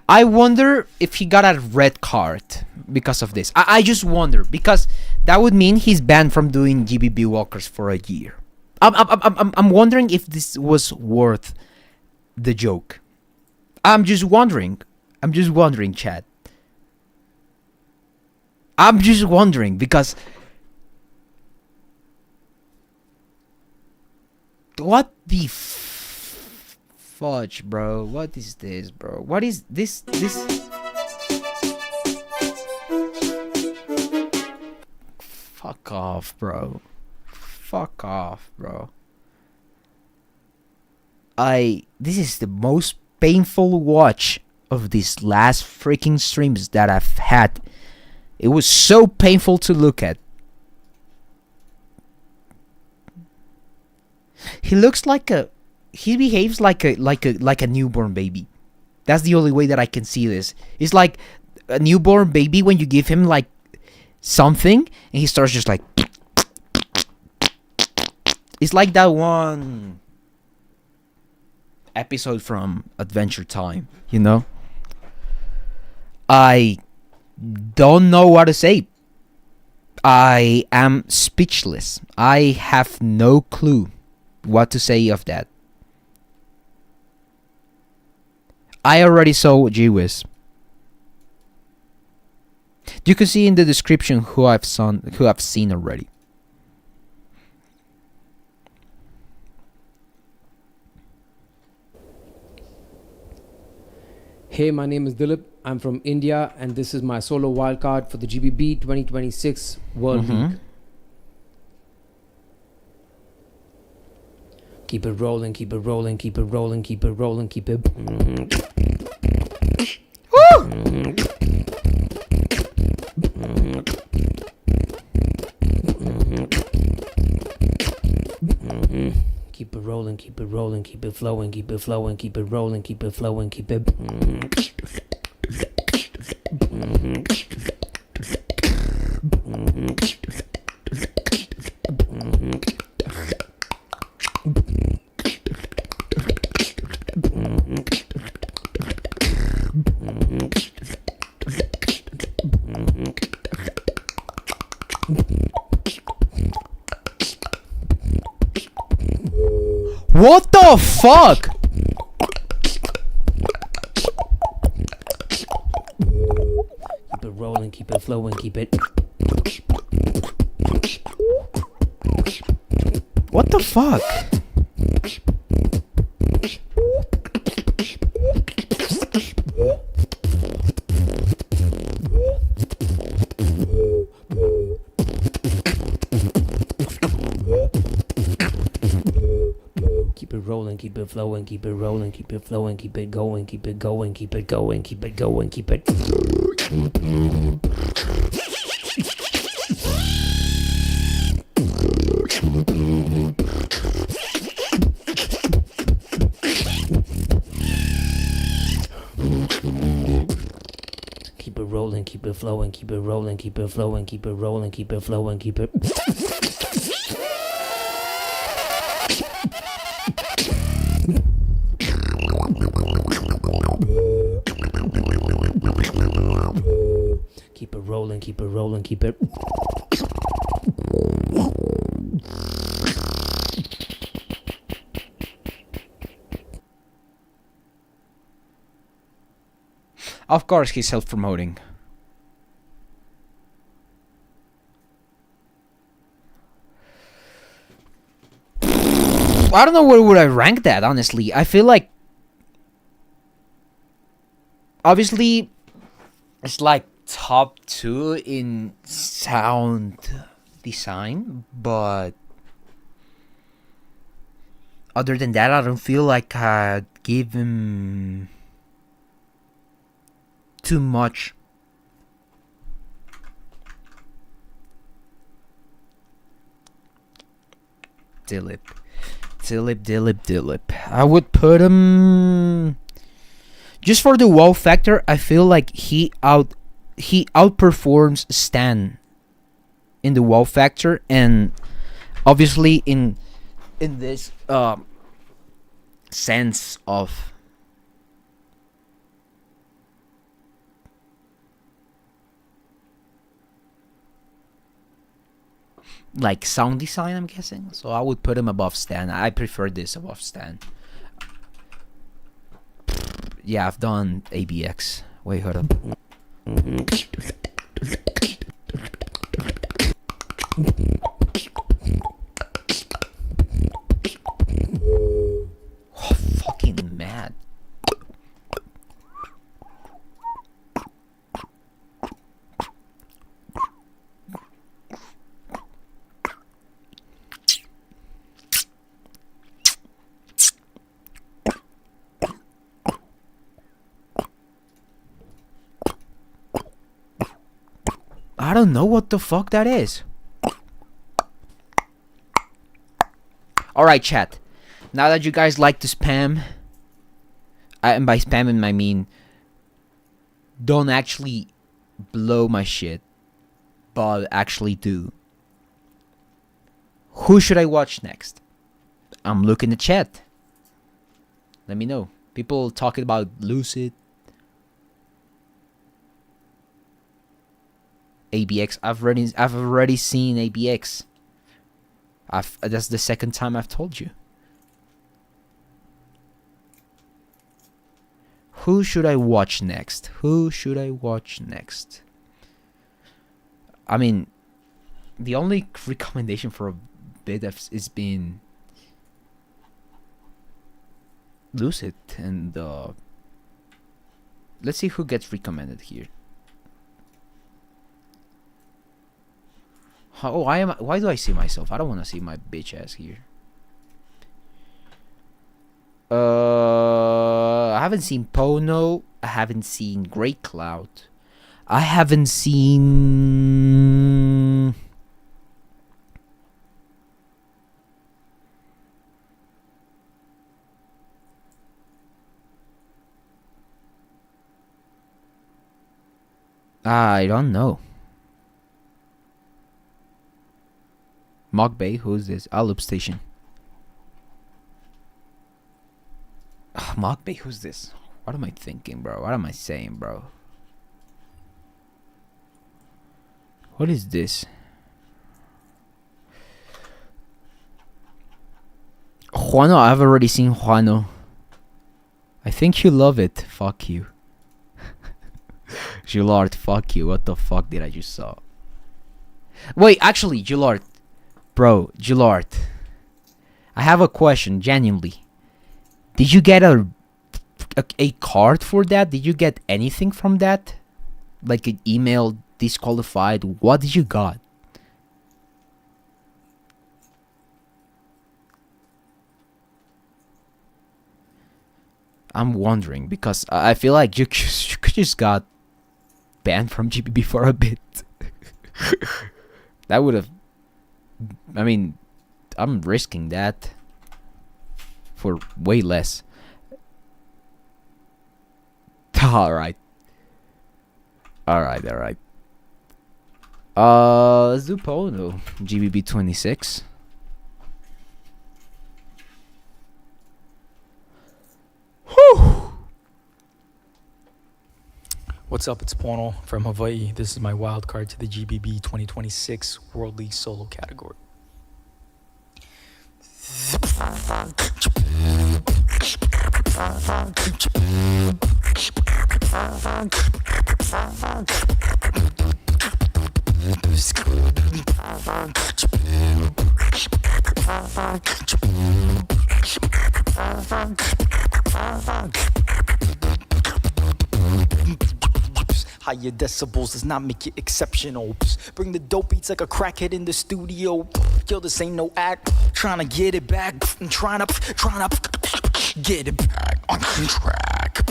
I wonder if he got a red card because of this. I just wonder, because that would mean he's banned from doing GBB walkers for a year. I'm wondering if this was worth the joke. I'm just wondering, chat. I'm just wondering because what the fudge, bro? What is this, bro? What is this? Fuck off, bro. Fuck off, bro. This is the most painful watch of these last freaking streams that I've had. It was so painful to look at. He looks like he behaves like a newborn baby. That's the only way that I can see this. It's like a newborn baby when you give him like something and he starts just like. It's like that one episode from Adventure Time, you know? I don't know what to say. I am speechless. I have no clue what to say of that. I already saw GWIZZ. You can see in the description who I've seen already. Hey, my name is Dillip. I'm from India, and this is my solo wildcard for the GBB 2026 World League. Keep it rolling, keep it rolling, keep it rolling, keep it rolling, keep it. Keep it rolling, keep it rolling, keep it flowing, keep it flowing, keep it rolling, keep it flowing, keep it. What the fuck? Keep it rolling, keep it flowing, keep it. What the fuck? Keep it rolling, keep it flowing, keep it rolling, keep it flowing, keep it going, keep it going, keep it going, keep it going, keep it. Keep it rolling, keep it flowing, keep it rolling, keep it flowing, keep it rolling, keep it flowing, keep it. Keep it rolling, keep it rolling, keep it. Of course he's self-promoting. I don't know where would I rank that, honestly. I feel like obviously it's like top 2 in sound design, but other than that I don't feel like I'd give him too much. Dillip. I would put him just for the wow factor. I feel like he outperforms Stan in the wow factor, and obviously in this sense of like sound design, I'm guessing. So I would put him above Stan. I prefer this above Stan. Yeah, I've done ABX. Wait, hold up. Oh, fucking mad. I don't know what the fuck that is. Alright, chat. Now that you guys like to spam, and by spamming I mean don't actually blow my shit, but actually do. Who should I watch next? I'm looking at chat. Let me know. People talking about Lucid, ABX. I've already seen ABX. That's the second time I've told you. Who should I watch next? Who should I watch next? I mean, the only recommendation for a bit has been Lucid, and let's see who gets recommended here. Oh, why do I see myself? I don't want to see my bitch ass here. I haven't seen Pono. I haven't seen Greycloud. I haven't seen... I don't know. Mock Bay, who's this? Loop Station. Mock Bay, who's this? What am I thinking, bro? What am I saying, bro? What is this? JUANO, I've already seen JUANO. I think you love it. Fuck you. Gillard, fuck you. What the fuck did I just saw? Wait, actually, Gillard. Bro, Gillard. I have a question, genuinely. Did you get a card for that? Did you get anything from that? Like an email, disqualified? What did you got? I'm wondering, because I feel like you just got banned from GBB for a bit. That would have... I mean, I'm risking that for way less. Alright. Alright. Let's do Pono. GBB 26. Whew. What's up? It's Pono from Hawaii. This is my wild card to the GBB 2026 World League solo category. Higher decibels does not make it exceptional. Bring the dope beats like a crackhead in the studio. Yo, this ain't no act. Trying to get it back. I'm trying to get it back on track.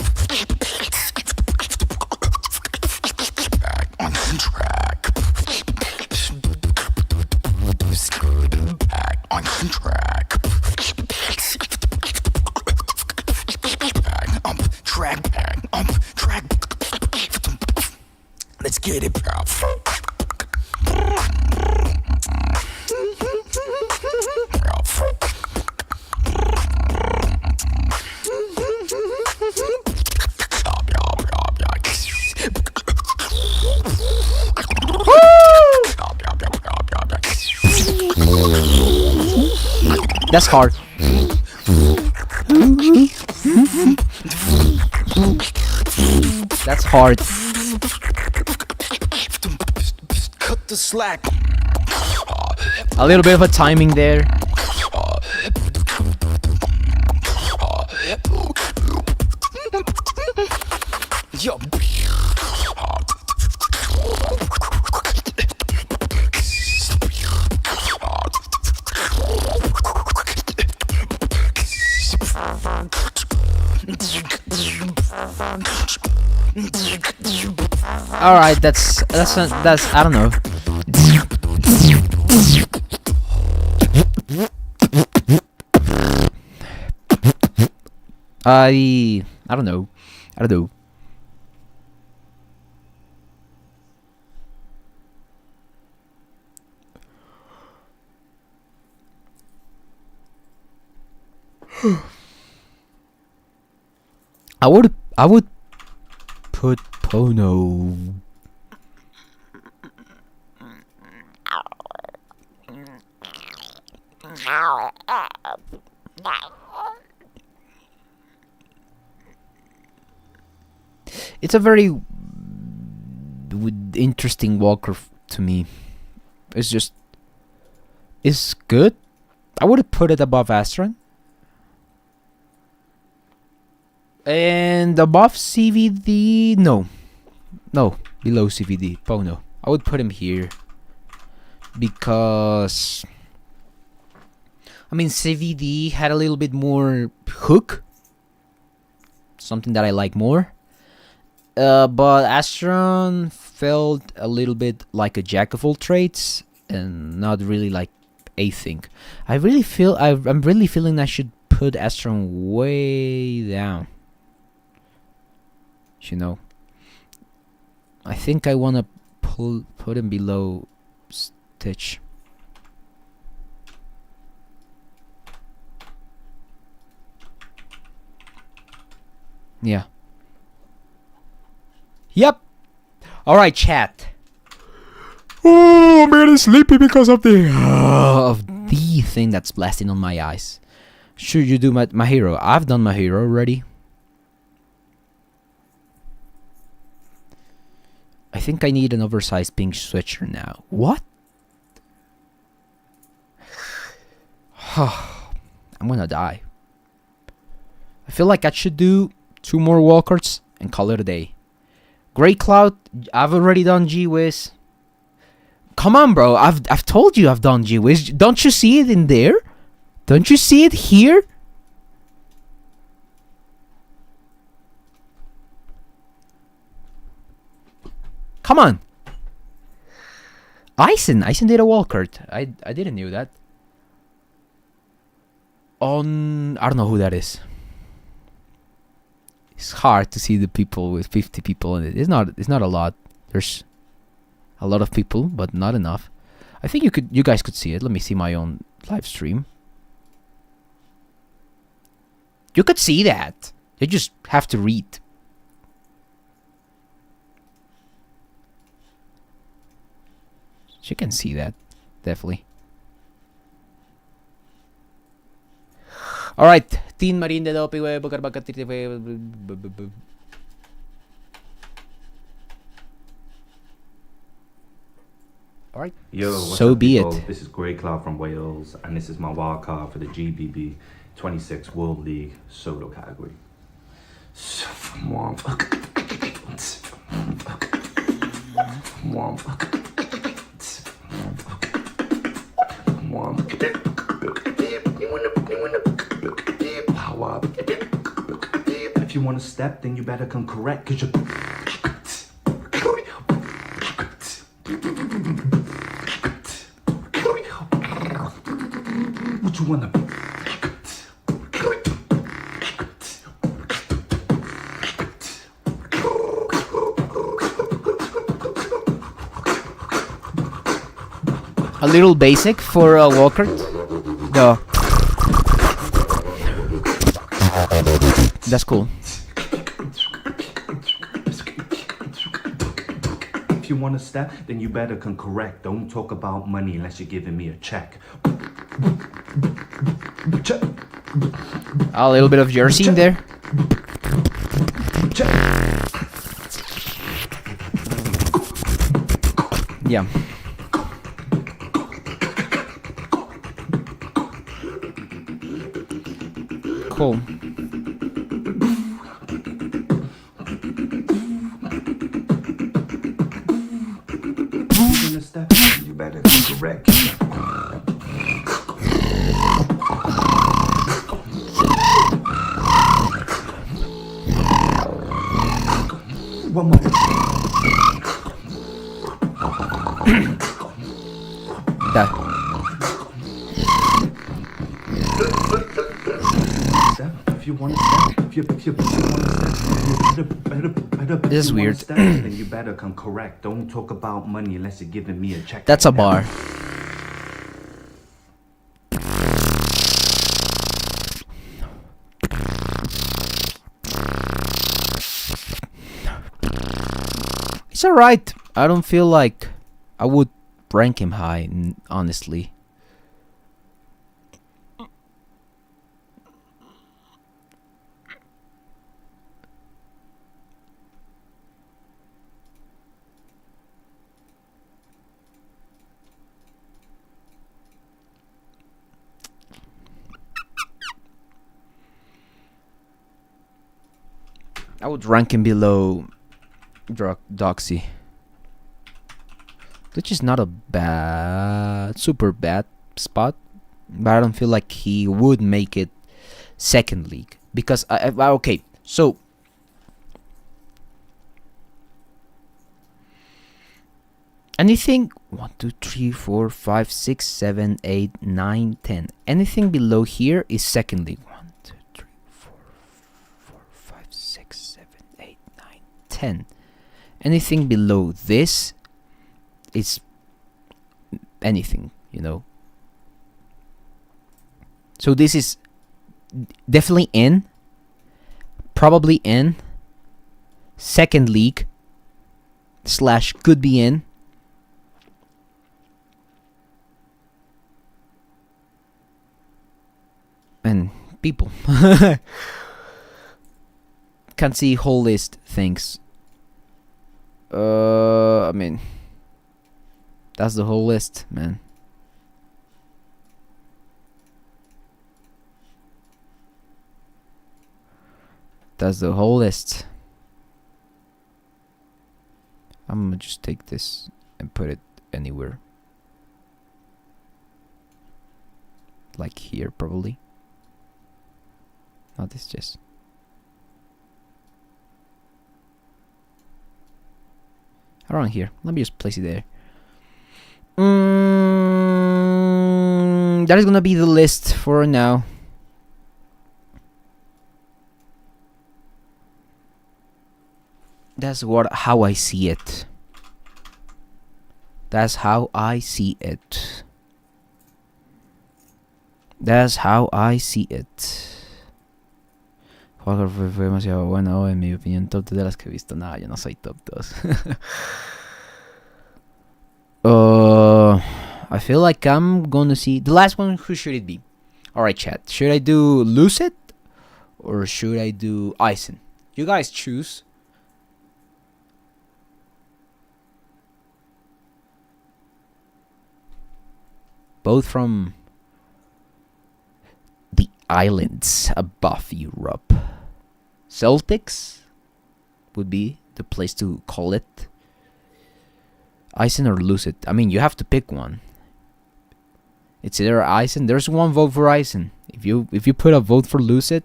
Back on track. Back on track. Back on track. Let's get it, bro. That's hard. That's hard. Cut the slack. A little bit of a timing there. Yo. All right, that's I don't know. I don't know. I don't know. I would put Pono. It's a very interesting walker to me. It's good. I would have put it above Astron. And above CVD, no, below CVD, Pono. I would put him here because I mean CVD had a little bit more hook, something that I like more. But Astron felt a little bit like a jack of all trades and not really like a thing. I'm really feeling I should put Astron way down. You know, I think I wanna put him below Stitch. Yeah. Yep. All right, chat. Oh, I'm really sleepy because of the thing that's blasting on my eyes. Should you do my hero? I've done my hero already. I think I need an oversized pink switcher now. What? I'm gonna die. I feel like I should do 2 more walkers and call it a day. Greycloud, I've already done GWIZZ. Come on, bro. I've told you I've done GWIZZ. Don't you see it in there? Don't you see it here? Come on. Eisen did a wildcard. I didn't know that. I don't know who that is. It's hard to see the people with 50 people in it. It's not a lot. There's a lot of people, but not enough. I think you guys could see it. Let me see my own live stream. You could see that. You just have to read. You can see that, definitely. Alright, Teen Marine de Dopi, güey, Bocar Bacatite, güey. Alright, yo, what's so up, be people? it. This is Greycloud from Wales, and this is my wild card for the GBB 26 World League solo category. If you want to step, then you better come correct, cause you're what you wanna a little basic for a walker. No. That's cool. If you want to step, then you better come correct. Don't talk about money unless you're giving me a check. A little bit of Jersey in there. Yeah. Cool. You better be correct. One more. That. If you want to step, if you want to step, you better. This is weird. Then you better come correct. Don't talk about money unless you're giving me a check. That's a bar. It's alright. I don't feel like I would rank him high, honestly. I would rank him below Doxy, which is not a super bad spot, but I don't feel like he would make it second league because okay, so anything 1, 2, 3, 4, 5, 6, 7, 8, 9, 10. Anything below here is second league. 1, 2, 3, 4, 5, 6, 7, 8, 9, 10. Anything below this is anything, you know. So this is definitely in, probably in, second league, / could be in. And people can't see whole list things. I mean, that's the whole list, man. That's the whole list. I'm gonna just take this and put it anywhere. Like here, probably. Not this, just. Around here. Let me just place it there. That is gonna be the list for now. That's how I see it. That's how I see it. That's how I see it. Fue demasiado bueno, en mi opinión, top 2 de las que he visto. Nada, yo no soy top 2. I feel like I'm gonna see the last one. Who should it be? Alright, chat. Should I do Lucid or should I do Eisen? You guys choose. Both from the islands above Europe. Celtics would be the place to call it. Eisen or Lucid? I mean, you have to pick one. It's either Eisen. There's one vote for Eisen. If you put a vote for Lucid,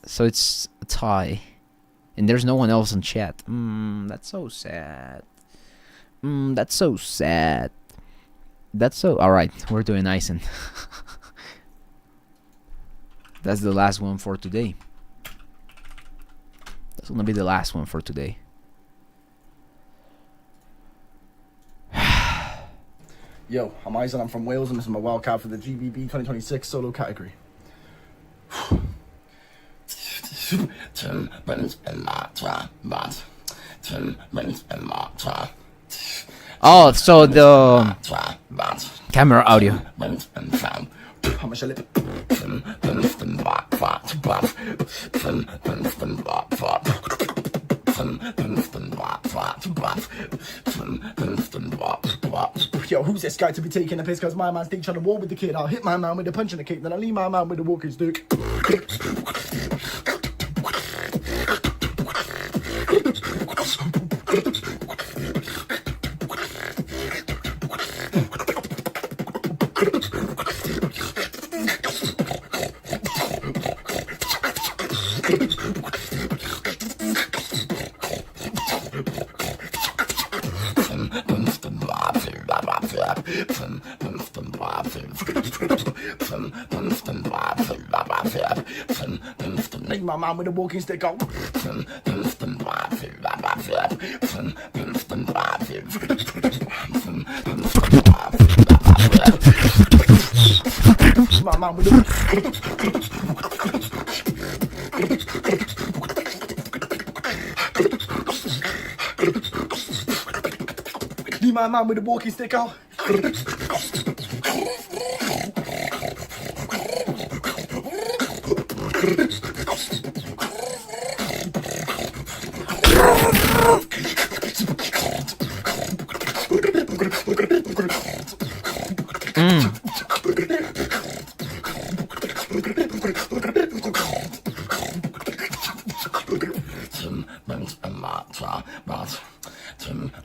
so it's a tie, and there's no one else in chat. That's so sad. That's so sad. That's so... Alright, we're doing Eisen. That's the last one for today. That's gonna be the last one for today. Yo, I'm Eisen, I'm from Wales, and this is my wildcard for the GBB 2026 solo category. Oh, so the camera audio. How much I live? Yo, who's this guy to be taking a piss? Cause my man's dick trying to war with the kid. I'll hit my man with a punch in the kick, then I'll leave my man with a walking stick. Leave my man with a walking stick. I'll my man with Leave my man with a walking stick out.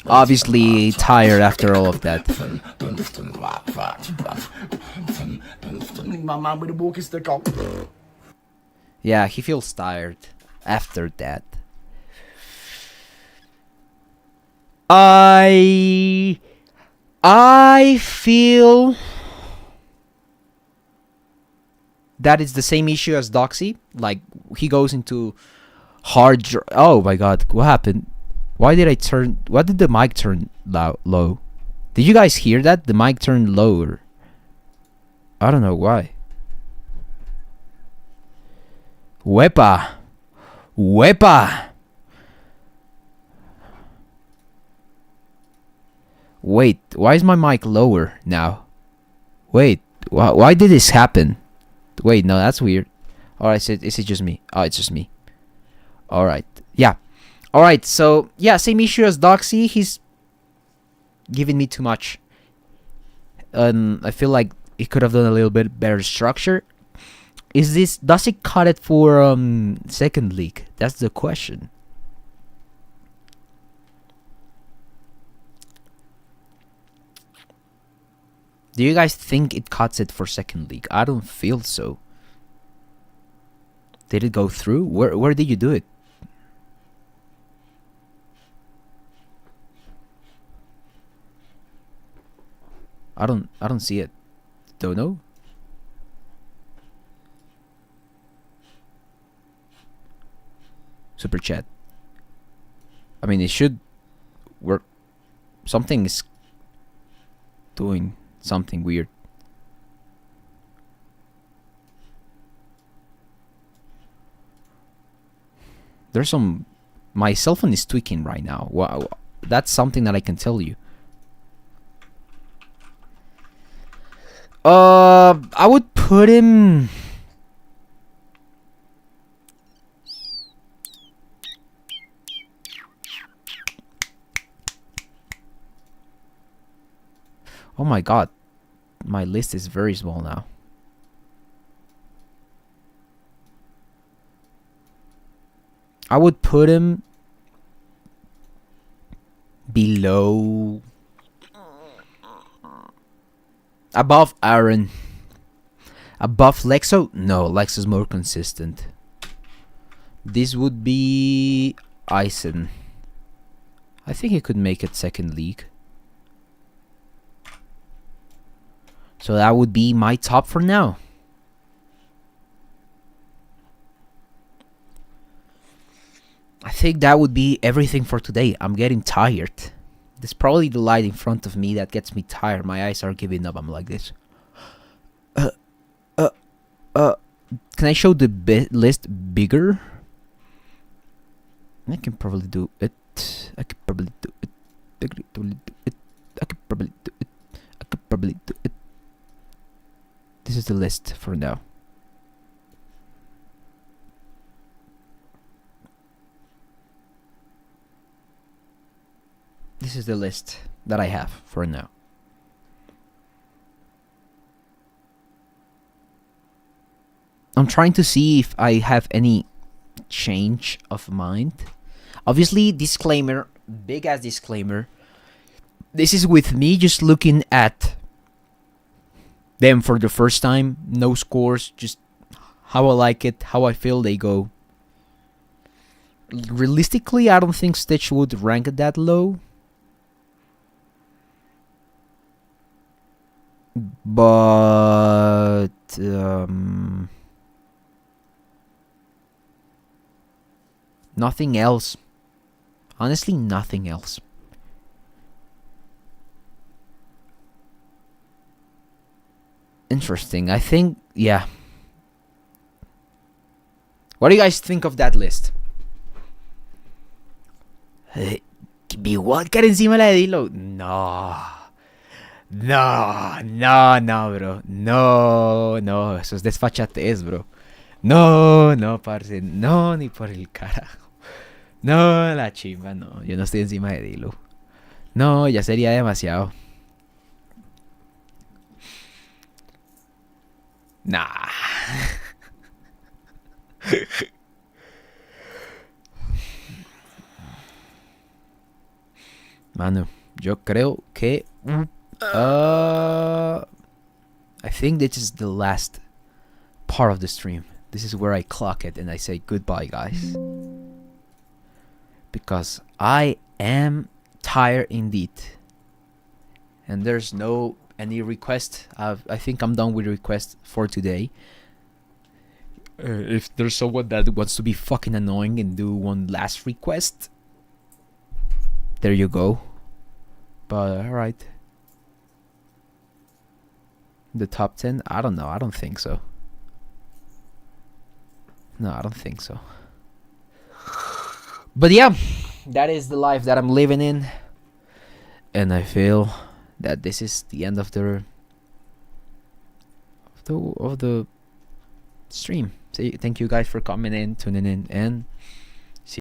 Obviously tired after all of that. Leave my man with a walking stick out. Yeah, he feels tired after that. I feel that it's the same issue as Doxy. Like, he goes into hard... Oh my god, what happened? Why did the mic turn low? Did you guys hear that? The mic turned lower. I don't know why. Wepa. Wait, why is my mic lower now? Wait, why did this happen? Wait, no, that's weird. Alright, is it just me? Oh, it's just me. Alright, yeah. Alright, so, yeah, same issue as Doxy. He's giving me too much. I feel like he could have done a little bit better structure. Does it cut it for second league? That's the question. Do you guys think it cuts it for second league? I don't feel so. Did it go through? Where did you do it? I don't see it. Don't know. Super chat. I mean, it should work. Something is doing something weird. There's some... My cell phone is tweaking right now. Wow, that's something that I can tell you. I would put him... Oh my god. My list is very small now. I would put him below... Above Aaron. Above Lexo? No, Lex is more consistent. This would be Eisen. I think he could make it second league. So that would be my top for now. I think that would be everything for today. I'm getting tired. It's probably the light in front of me that gets me tired. My eyes are giving up. I'm like this. Can I show the list bigger? I can probably do it. probably do it. This is the list for now. This is the list that I have for now. I'm trying to see if I have any change of mind. Obviously, disclaimer, big ass disclaimer. This is with me just looking at them for the first time. No scores, just how I like it, how I feel they go. Realistically, I don't think Stitch would rank it that low. But nothing else. Honestly, nothing else. Interesting. I think, yeah. What do you guys think of that list? ¿Mi Wildcard encima la de Dilo? No. No, bro. No, eso es desfachatez, bro. No, parce. No, ni por el carajo. No, la chimba, no. Yo no estoy encima de Dilo. No, ya sería demasiado. Nah. Mano, yo creo que I think this is the last part of the stream. This is where I clock it and I say goodbye, guys. Because I am tired indeed. And there's no any request. I think I'm done with requests for today. If there's someone that wants to be fucking annoying and do one last request, there you go. But alright. The top 10? I don't know. I don't think so. No, I don't think so. But yeah, that is the life that I'm living in. And I feel that this is the end of the stream. So thank you guys for coming in, tuning in, and